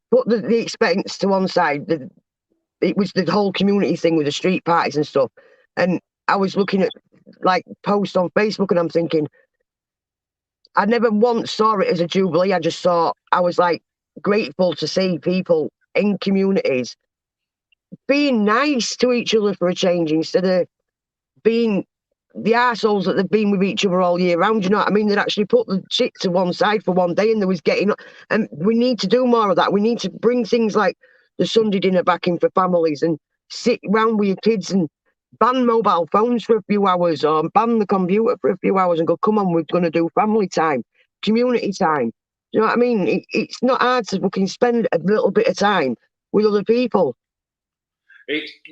put the expense to one side. It was the whole community thing with the street parties and stuff. And I was looking at like posts on Facebook, and I'm thinking, I never once saw it as a Jubilee. I was like grateful to see people in communities being nice to each other for a change instead of being the arseholes that they've been with each other all year round. You know what I mean? They'd actually put the shit to one side for one day, and there was getting. And we need to do more of that. We need to bring things like the Sunday dinner back in for families and sit round with your kids and ban mobile phones for a few hours or ban the computer for a few hours and go, come on, we're going to do family time, community time. You know what I mean? It's not hard to fucking spend a little bit of time with other people.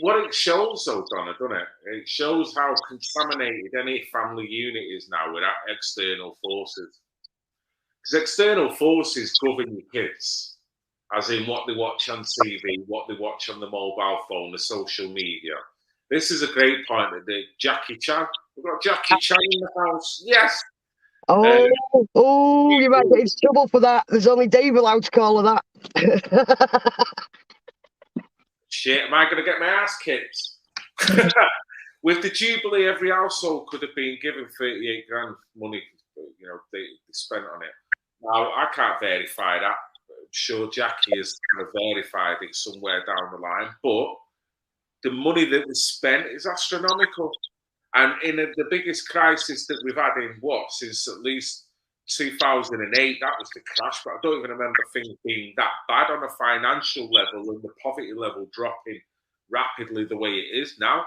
What it shows, though, Donna, doesn't it? It shows how contaminated any family unit is now with external forces. Because external forces govern your kids, as in what they watch on TV, what they watch on the mobile phone, the social media. This is a great point that the Jackie Chan. We've got Jackie Chan in the house. Yes. You might get in trouble for that. There's only Dave allowed to call her that. Shit, am I going to get my ass kicked? With the Jubilee, every household could have been given 38 grand money, they spent on it. Now I can't verify that. I'm sure Jackie has kind of verified it somewhere down the line, but the money that was spent is astronomical. And in the biggest crisis that we've had in since at least 2008, that was the crash. But I don't even remember things being that bad on a financial level and the poverty level dropping rapidly the way it is now.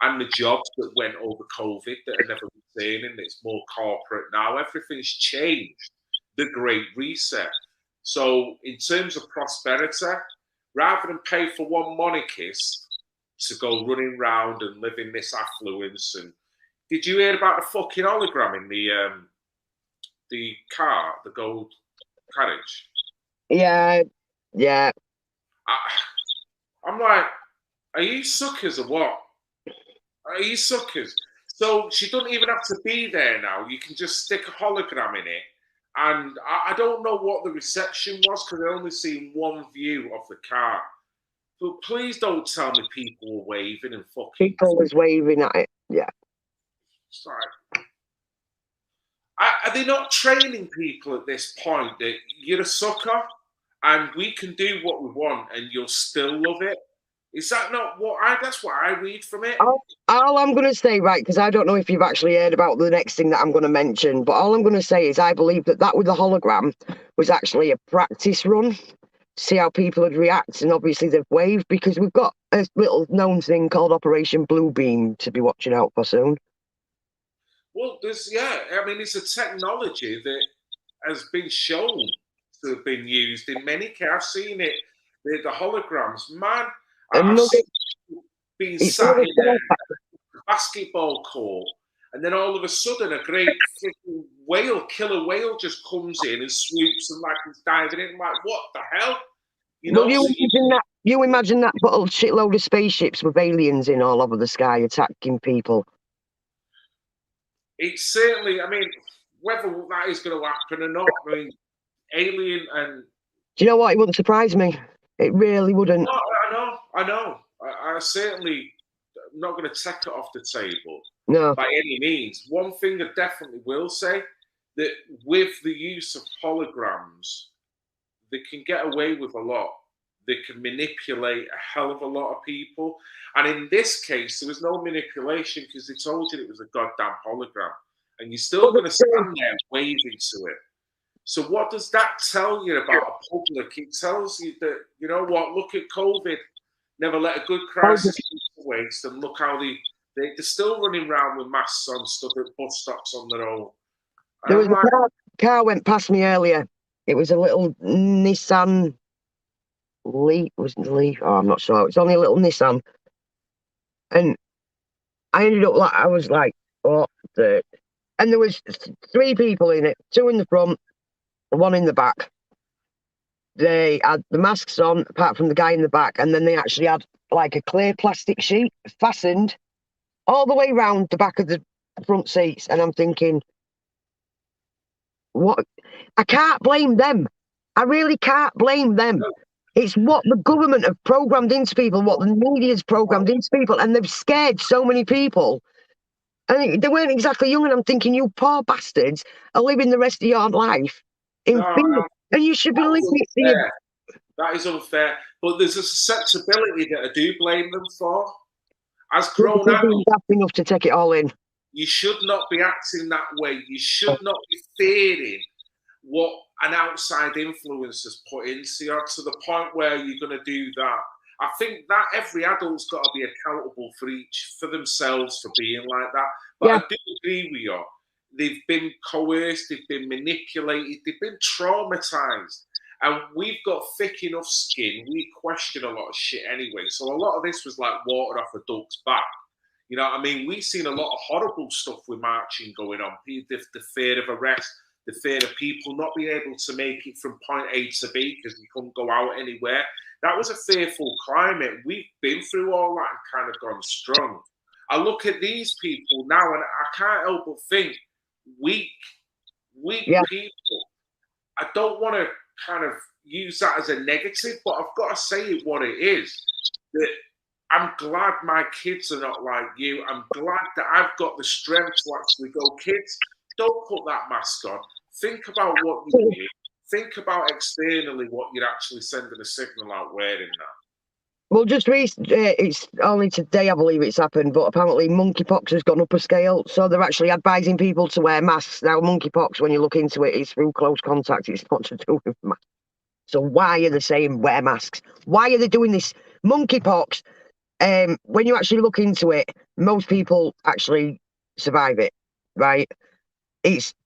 And the jobs that went over COVID that are never returning, it's more corporate now. Everything's changed. The Great Reset. So in terms of prosperity, rather than pay for one monarchist to go running round and live in this affluence, and did you hear about the fucking hologram in the car, the gold carriage? Yeah. I'm like, are you suckers or what? Are you suckers? So she doesn't even have to be there now. You can just stick a hologram in it. And I don't know what the reception was because I only seen one view of the car. But please don't tell me people were waving and fucking... People was waving at it, yeah. It's like... Are they not training people at this point that you're a sucker and we can do what we want and you'll still love it? Is that not what that's what I read from it? All I'm going to say, right, because I don't know if you've actually heard about the next thing that I'm going to mention, but all I'm going to say is I believe that with the hologram was actually a practice run. See how people would react, and obviously they've waved because we've got a little known thing called Operation Bluebeam to be watching out for soon. Well, I mean, it's a technology that has been shown to have been used in many cases. I've seen it, the holograms, man. I've been sat in a basketball court, and then all of a sudden a great freaking killer whale just comes in and swoops and like it's diving in. I'm like, what the hell? You imagine that, but a shitload of spaceships with aliens in all over the sky attacking people. It's certainly, I mean, whether that is going to happen or not, I mean, alien and... Do you know what? It wouldn't surprise me. It really wouldn't. No, I know. I certainly, I'm not going to take it off the table. No. By any means. One thing I definitely will say, that with the use of holograms, they can get away with a lot. They can manipulate a hell of a lot of people. And in this case, there was no manipulation because they told you it was a goddamn hologram. And you're still going to stand there waving to it. So what does that tell you about a public? It tells you that, you know what, look at COVID. Never let a good crisis go to waste. And look how they're still running around with masks on, stuff at bus stops on their own. There was a car went past me earlier. It was a little Nissan Leaf. Wasn't it Leaf? Oh, I'm not sure. It's only a little Nissan. And I ended up I was like, what the... And there was 3 people in it, 2 in the front, 1 in the back. They had the masks on, apart from the guy in the back, and then they actually had like a clear plastic sheet fastened all the way round the back of the front seats. And I'm thinking, what? I can't blame them. I really can't blame them. It's what the government have programmed into people, what the media's programmed into people, and they've scared so many people. And they weren't exactly young, and I'm thinking, you poor bastards are living the rest of your life in fear. And you should be living. That is unfair. But there's a susceptibility that I do blame them for. As grown adults, enough to take it all in. You should not be acting that way. You should not be fearing what an outside influence has put into you to the point where you're going to do that. I think that every adult's got to be accountable for themselves for being like that. But I do agree with you. They've been coerced, they've been manipulated, they've been traumatized. And we've got thick enough skin. We question a lot of shit anyway. So a lot of this was like water off a duck's back. You know what I mean? We've seen a lot of horrible stuff with marching going on. The fear of arrest, the fear of people not being able to make it from point A to B because you couldn't go out anywhere. That was a fearful climate. We've been through all that and kind of gone strong. I look at these people now and I can't help but think weak people. I don't want to kind of use that as a negative, but I've got to say it what it is. That I'm glad my kids are not like you. I'm glad that I've got the strength to actually go, kids, don't put that mask on. Think about what you're doing. Think about externally what you're actually sending a signal out wearing that. Well, just it's only today, I believe it's happened, but apparently monkeypox has gone up a scale. So they're actually advising people to wear masks. Now, monkeypox, when you look into it, is through close contact. It's not to do with masks. So why are they saying wear masks? Why are they doing this? Monkeypox, when you actually look into it, most people actually survive it, right?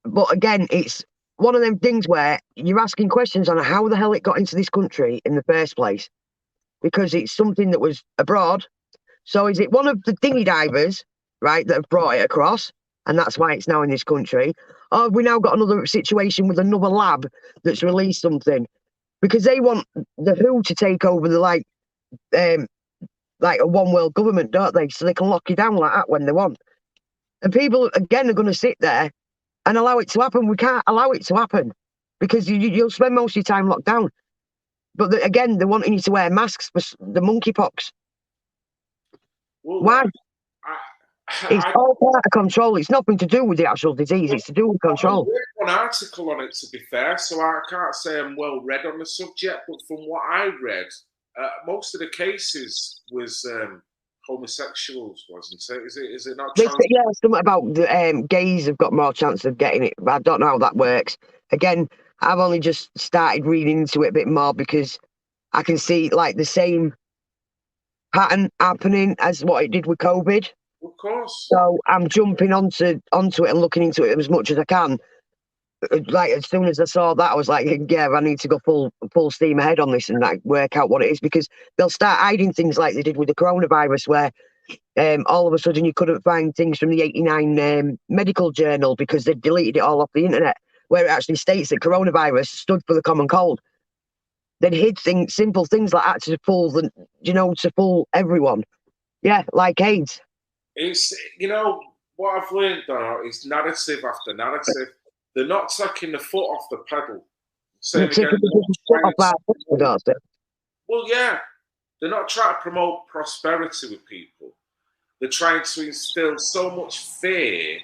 But again, it's one of them things where you're asking questions on how the hell it got into this country in the first place. Because it's something that was abroad. So is it one of the dinghy divers, right, that have brought it across, and that's why it's now in this country? Or have we now got another situation with another lab that's released something? Because they want the WHO to take over the like a one world government, don't they? So they can lock you down like that when they want. And people again are going to sit there and allow it to happen. We can't allow it to happen because you'll spend most of your time locked down. But again, they're wanting you to wear masks for the monkeypox. Well, why? It's all part of control. It's nothing to do with the actual disease. It's to do with control. I read one article on it, to be fair, so I can't say I'm well read on the subject, but from what I read, most of the cases was homosexuals, wasn't it? Is it not? Yeah, something about the gays have got more chance of getting it, but I don't know how that works. Again, I've only just started reading into it a bit more because I can see like the same pattern happening as what it did with COVID. Of course. So I'm jumping onto it and looking into it as much as I can. Like as soon as I saw that, I was like, yeah, I need to go full steam ahead on this and like work out what it is, because they'll start hiding things like they did with the coronavirus, where all of a sudden you couldn't find things from the '89 medical journal because they deleted it all off the internet, where it actually states that coronavirus stood for the common cold. Then hid simple things like that to fool everyone. Yeah, like AIDS. It's, what I've learned though is narrative after narrative. They're not taking the foot off the pedal. Well, yeah, they're not trying to promote prosperity with people. They're trying to instill so much fear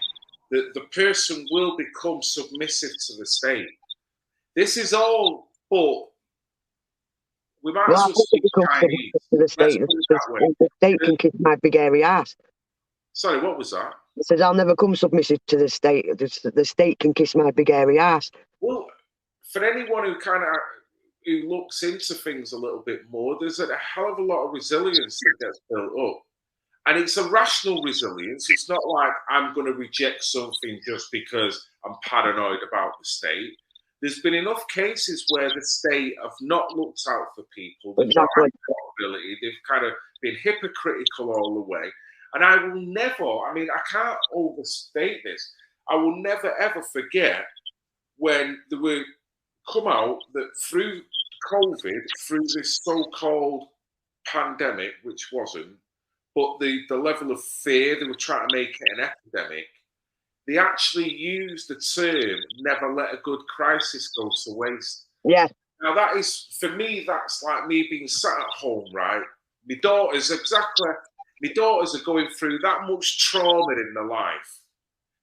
that the person will become submissive to the state. This is all, but we might as well speak Chinese. The state can kick my big hairy ass. Sorry, what was that? It says I'll never come submissive to the state. The state can kiss my big hairy ass. Well, for anyone who looks into things a little bit more, there's a hell of a lot of resilience that gets built up. And it's a rational resilience. It's not like I'm going to reject something just because I'm paranoid about the state. There's been enough cases where the state have not looked out for people. They've not had accountability. They've kind of been hypocritical all the way. And I will never, I can't overstate this. I will never, ever forget when there were come out that through COVID, through this so-called pandemic, which wasn't, but the level of fear, they were trying to make it an epidemic. They actually used the term, never let a good crisis go to waste. Yeah. Now that is, for me, that's like me being sat at home, right? My daughters are going through that much trauma in their life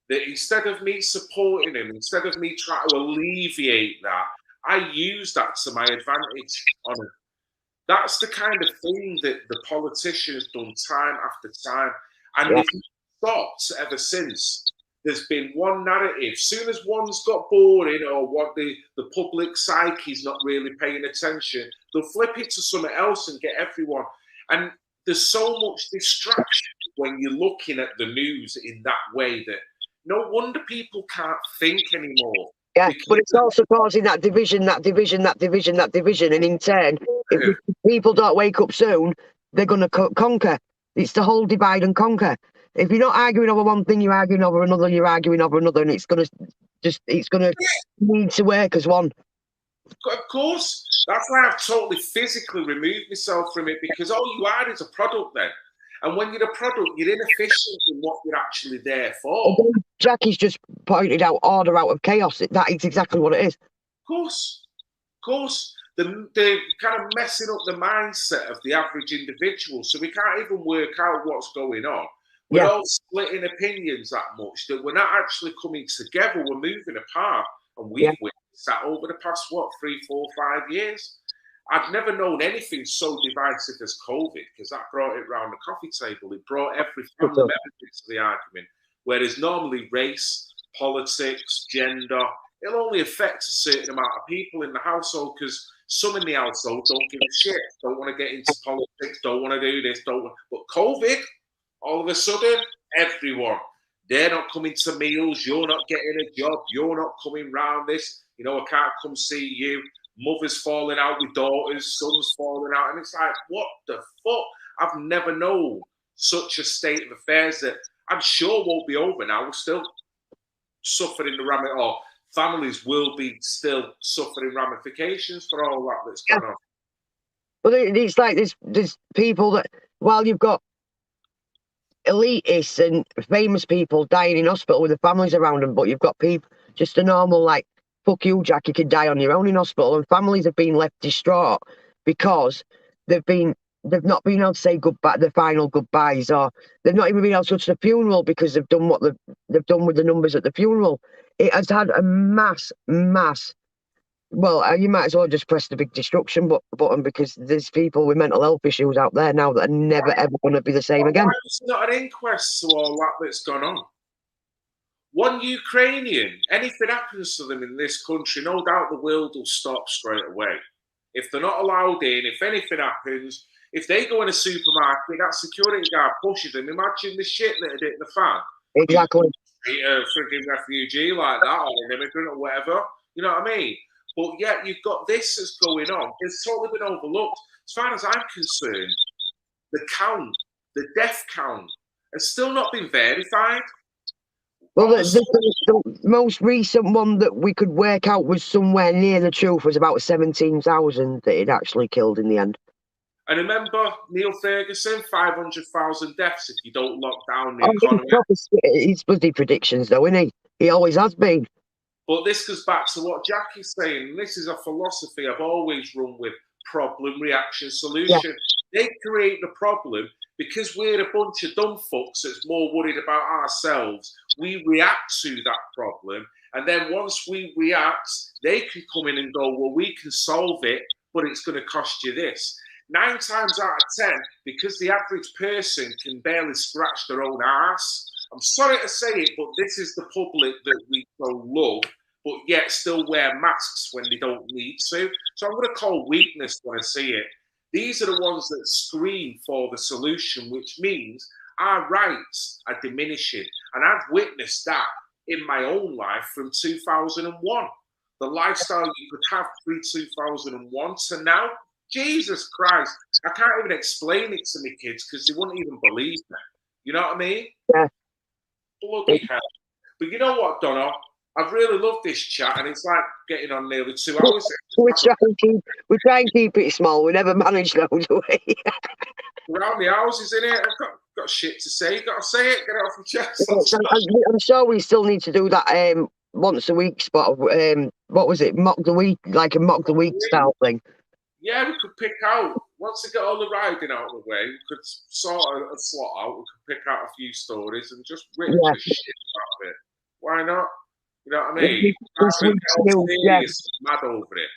that instead of me supporting them, instead of me trying to alleviate that, I use that to my advantage on it. That's the kind of thing that the politicians done time after time. And they've stopped ever since. There's been one narrative. Soon as one's got boring or what the public psyche's not really paying attention, they'll flip it to something else and get everyone. And there's so much distraction when you're looking at the news in that way that no wonder people can't think anymore. Yeah, but it's also causing that division. And in turn, if people don't wake up soon, they're going to conquer. It's the whole divide and conquer. If you're not arguing over one thing, you're arguing over another, and it's going to need to work as one. Of course. That's why I've totally physically removed myself from it, because all you are is a product then. And when you're a product, you're inefficient in what you're actually there for. Jackie's just pointed out order out of chaos. That is exactly what it is. Of course. They're kind of messing up the mindset of the average individual. So we can't even work out what's going on. We're all splitting opinions that much that we're not actually coming together. We're moving apart, and we've witnessed that over the past 3, 4, 5 years. I've never known anything so divisive as COVID, because that brought it round the coffee table. It brought every family member into the argument. Whereas normally race, politics, gender, it'll only affect a certain amount of people in the household, because some in the household don't give a shit, don't want to get into politics, don't want to do this, don't want. But COVID, all of a sudden, everyone, they're not coming to meals, you're not getting a job, you're not coming round this, you know, I can't come see you. Mother's falling out with daughters, sons falling out, and it's like, what the fuck? I've never known such a state of affairs that I'm sure won't be over now. We're still suffering the or families will be still suffering ramifications for all that that's going on. But it's like there's people that, while you've got elitists and famous people dying in hospital with the families around them, but you've got people, just a normal, like, fuck you, Jack, you could die on your own in hospital, and families have been left distraught because they've not been able to say goodbye, the final goodbyes, or they've not even been able to touch the funeral because they've done what they've done with the numbers at the funeral. It has had a mass. Well, you might as well just press the big destruction button, because there's people with mental health issues out there now that are never ever going to be the same again. Why is there not an inquest to all that's gone on? One Ukrainian, anything happens to them in this country, no doubt the world will stop straight away. If they're not allowed in, if anything happens, if they go in a supermarket, that security guard pushes them. Imagine the shit that it hit the fan. Exactly. A freaking refugee like that, or an immigrant or whatever. You know what I mean? But yet you've got this that's going on. It's totally been overlooked. As far as I'm concerned, the death count, has still not been verified. Well, the most recent one that we could work out was somewhere near the truth, was about 17,000 that it actually killed in the end. And remember, Neil Ferguson, 500,000 deaths if you don't lock down the economy. He's bloody predictions, though, isn't he? He always has been. But this goes back to what Jackie's saying. This is a philosophy I've always run with: problem, reaction, solution. Yeah. They create the problem because we're a bunch of dumb fucks that's more worried about ourselves. We react to that problem. And then once we react, they can come in and go, well, we can solve it, but it's going to cost you this. 9 times out of 10, because the average person can barely scratch their own arse. I'm sorry to say it, but this is the public that we so love, but yet still wear masks when they don't need to. So I'm going to call weakness when I see it. These are the ones that scream for the solution, which means our rights are diminishing. And I've witnessed that in my own life from 2001. The lifestyle you could have pre-2001 to now, Jesus Christ, I can't even explain it to my kids because they wouldn't even believe me. You know what I mean? Yeah. Bloody hell. But you know what, Donna? I've really loved this chat, and it's like getting on nearly 2 hours. We try and keep it small. We never manage though, do we? Around the houses, in it. I've got shit to say. You've got to say it. Get it off your chest. I'm sure we still need to do that once a week spot of what was it? Mock the week, like a mock the week style thing. Yeah, we could pick out, once we get all the riding out of the way, we could sort a slot out. We could pick out a few stories and just rip the shit out of it. Why not? You know what I mean? Mad over it.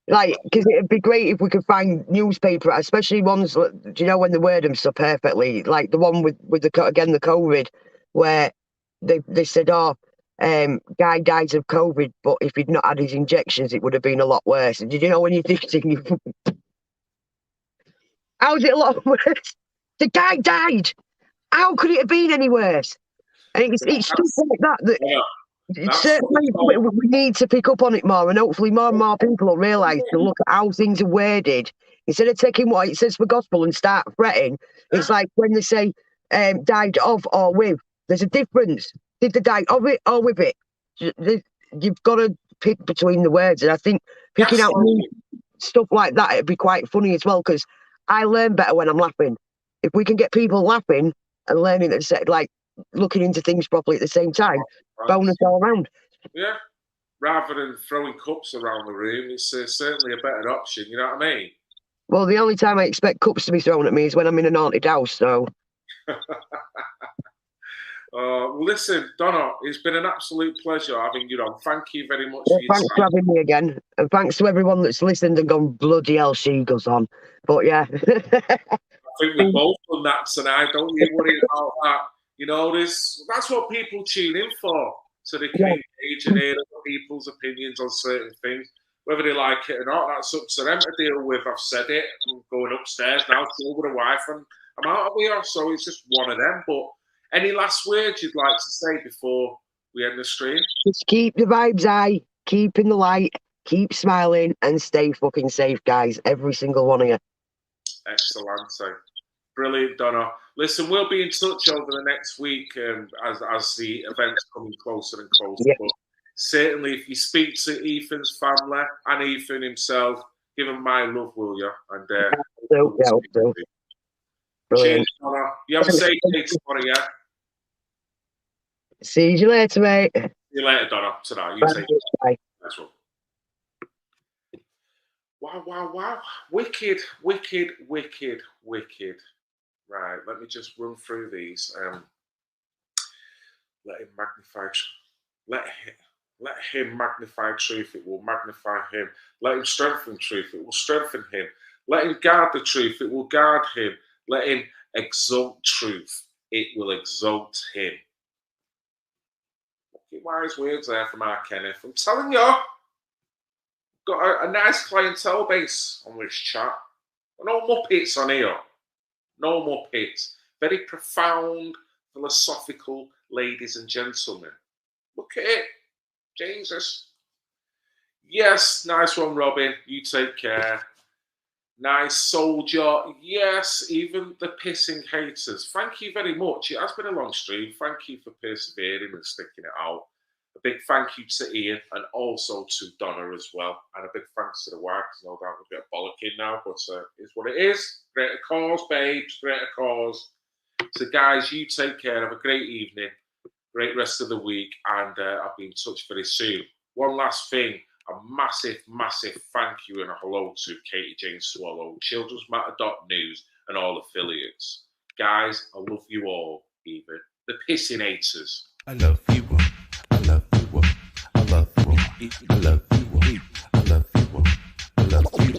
Like, because it'd be great if we could find newspaper, especially ones, do you know, when they word them so perfectly, like the one with the COVID, where they said, guy dies of COVID, but if he'd not had his injections, it would have been a lot worse. And did you know when you're thinking, how's it a lot worse? The guy died. How could it have been any worse? And it's stuff like that. Certainly, we need to pick up on it more, and hopefully more and more people will realise to look at how things are worded. Instead of taking what it says for gospel and start fretting, it's like when they say died of or with, there's a difference. Did they die of it or with it? You've got to pick between the words, and I think picking out stuff like that, it'd be quite funny as well, because I learn better when I'm laughing. If we can get people laughing and learning at the like looking into things properly at the same time, bonus all around. Yeah, rather than throwing cups around the room, it's certainly a better option. You know what I mean? Well, the only time I expect cups to be thrown at me is when I'm in an haunted house. So Listen, Donna, it's been an absolute pleasure having you on. Thank you very much for your Thanks time. for having me again. And thanks to everyone that's listened and gone, bloody hell, she goes on. But yeah. I think we've both done that tonight. Don't you worry about that. You know, that's what people tune in for, so they can engage and hear other people's opinions on certain things. Whether they like it or not, that's up to them to deal with. I've said it. I'm going upstairs now, chill with a wife, and I'm out of here. So it's just one of them. But any last words you'd like to say before we end the stream? Just keep the vibes high, keep in the light, keep smiling, and stay fucking safe, guys. Every single one of you. Excellent. Brilliant, Donna. Listen, we'll be in touch over the next week as the events coming closer and closer. Yeah. But certainly, if you speak to Ethan's family and Ethan himself, give him my love, will you? And cheers, Donna. You have a safe day tomorrow, yeah? See you later, mate. See you later, Donna. Tonight. You take Bye. Nice one. Wow. Wicked. Right, let me just run through these. Let him magnify truth, it will magnify him. Let him strengthen truth, it will strengthen him. Let him guard the truth, it will guard him. Let him exalt truth, it will exalt him. Wise words there from our Kenneth. I'm telling you, got a nice clientele base on this chat. No Muppets on here. No Muppets. Very profound, philosophical ladies and gentlemen. Look at it. Jesus. Yes, nice one, Robin. You take care. Nice soldier. Yes, even the pissing haters. Thank you very much. It has been a long stream. Thank you for persevering and sticking it out. A big thank you to Ian and also to Donna as well. And a big thanks to the wife, because no doubt we'll get bollocking now, but it's what it is. Greater cause, babes, greater cause. So, guys, you take care. Have a great evening, great rest of the week, and I'll be in touch very soon. One last thing, a massive thank you and a hello to Katie Jane Swallow, Children's Matter.news, and all affiliates. Guys, I love you all, even the pissing haters. I love you. I love you. I love you. I love you. I love you. I love you.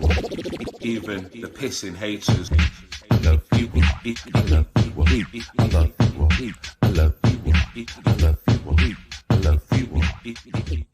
Even the pissing haters. I love you. I love you. I love you. I love you. I love you. I love you.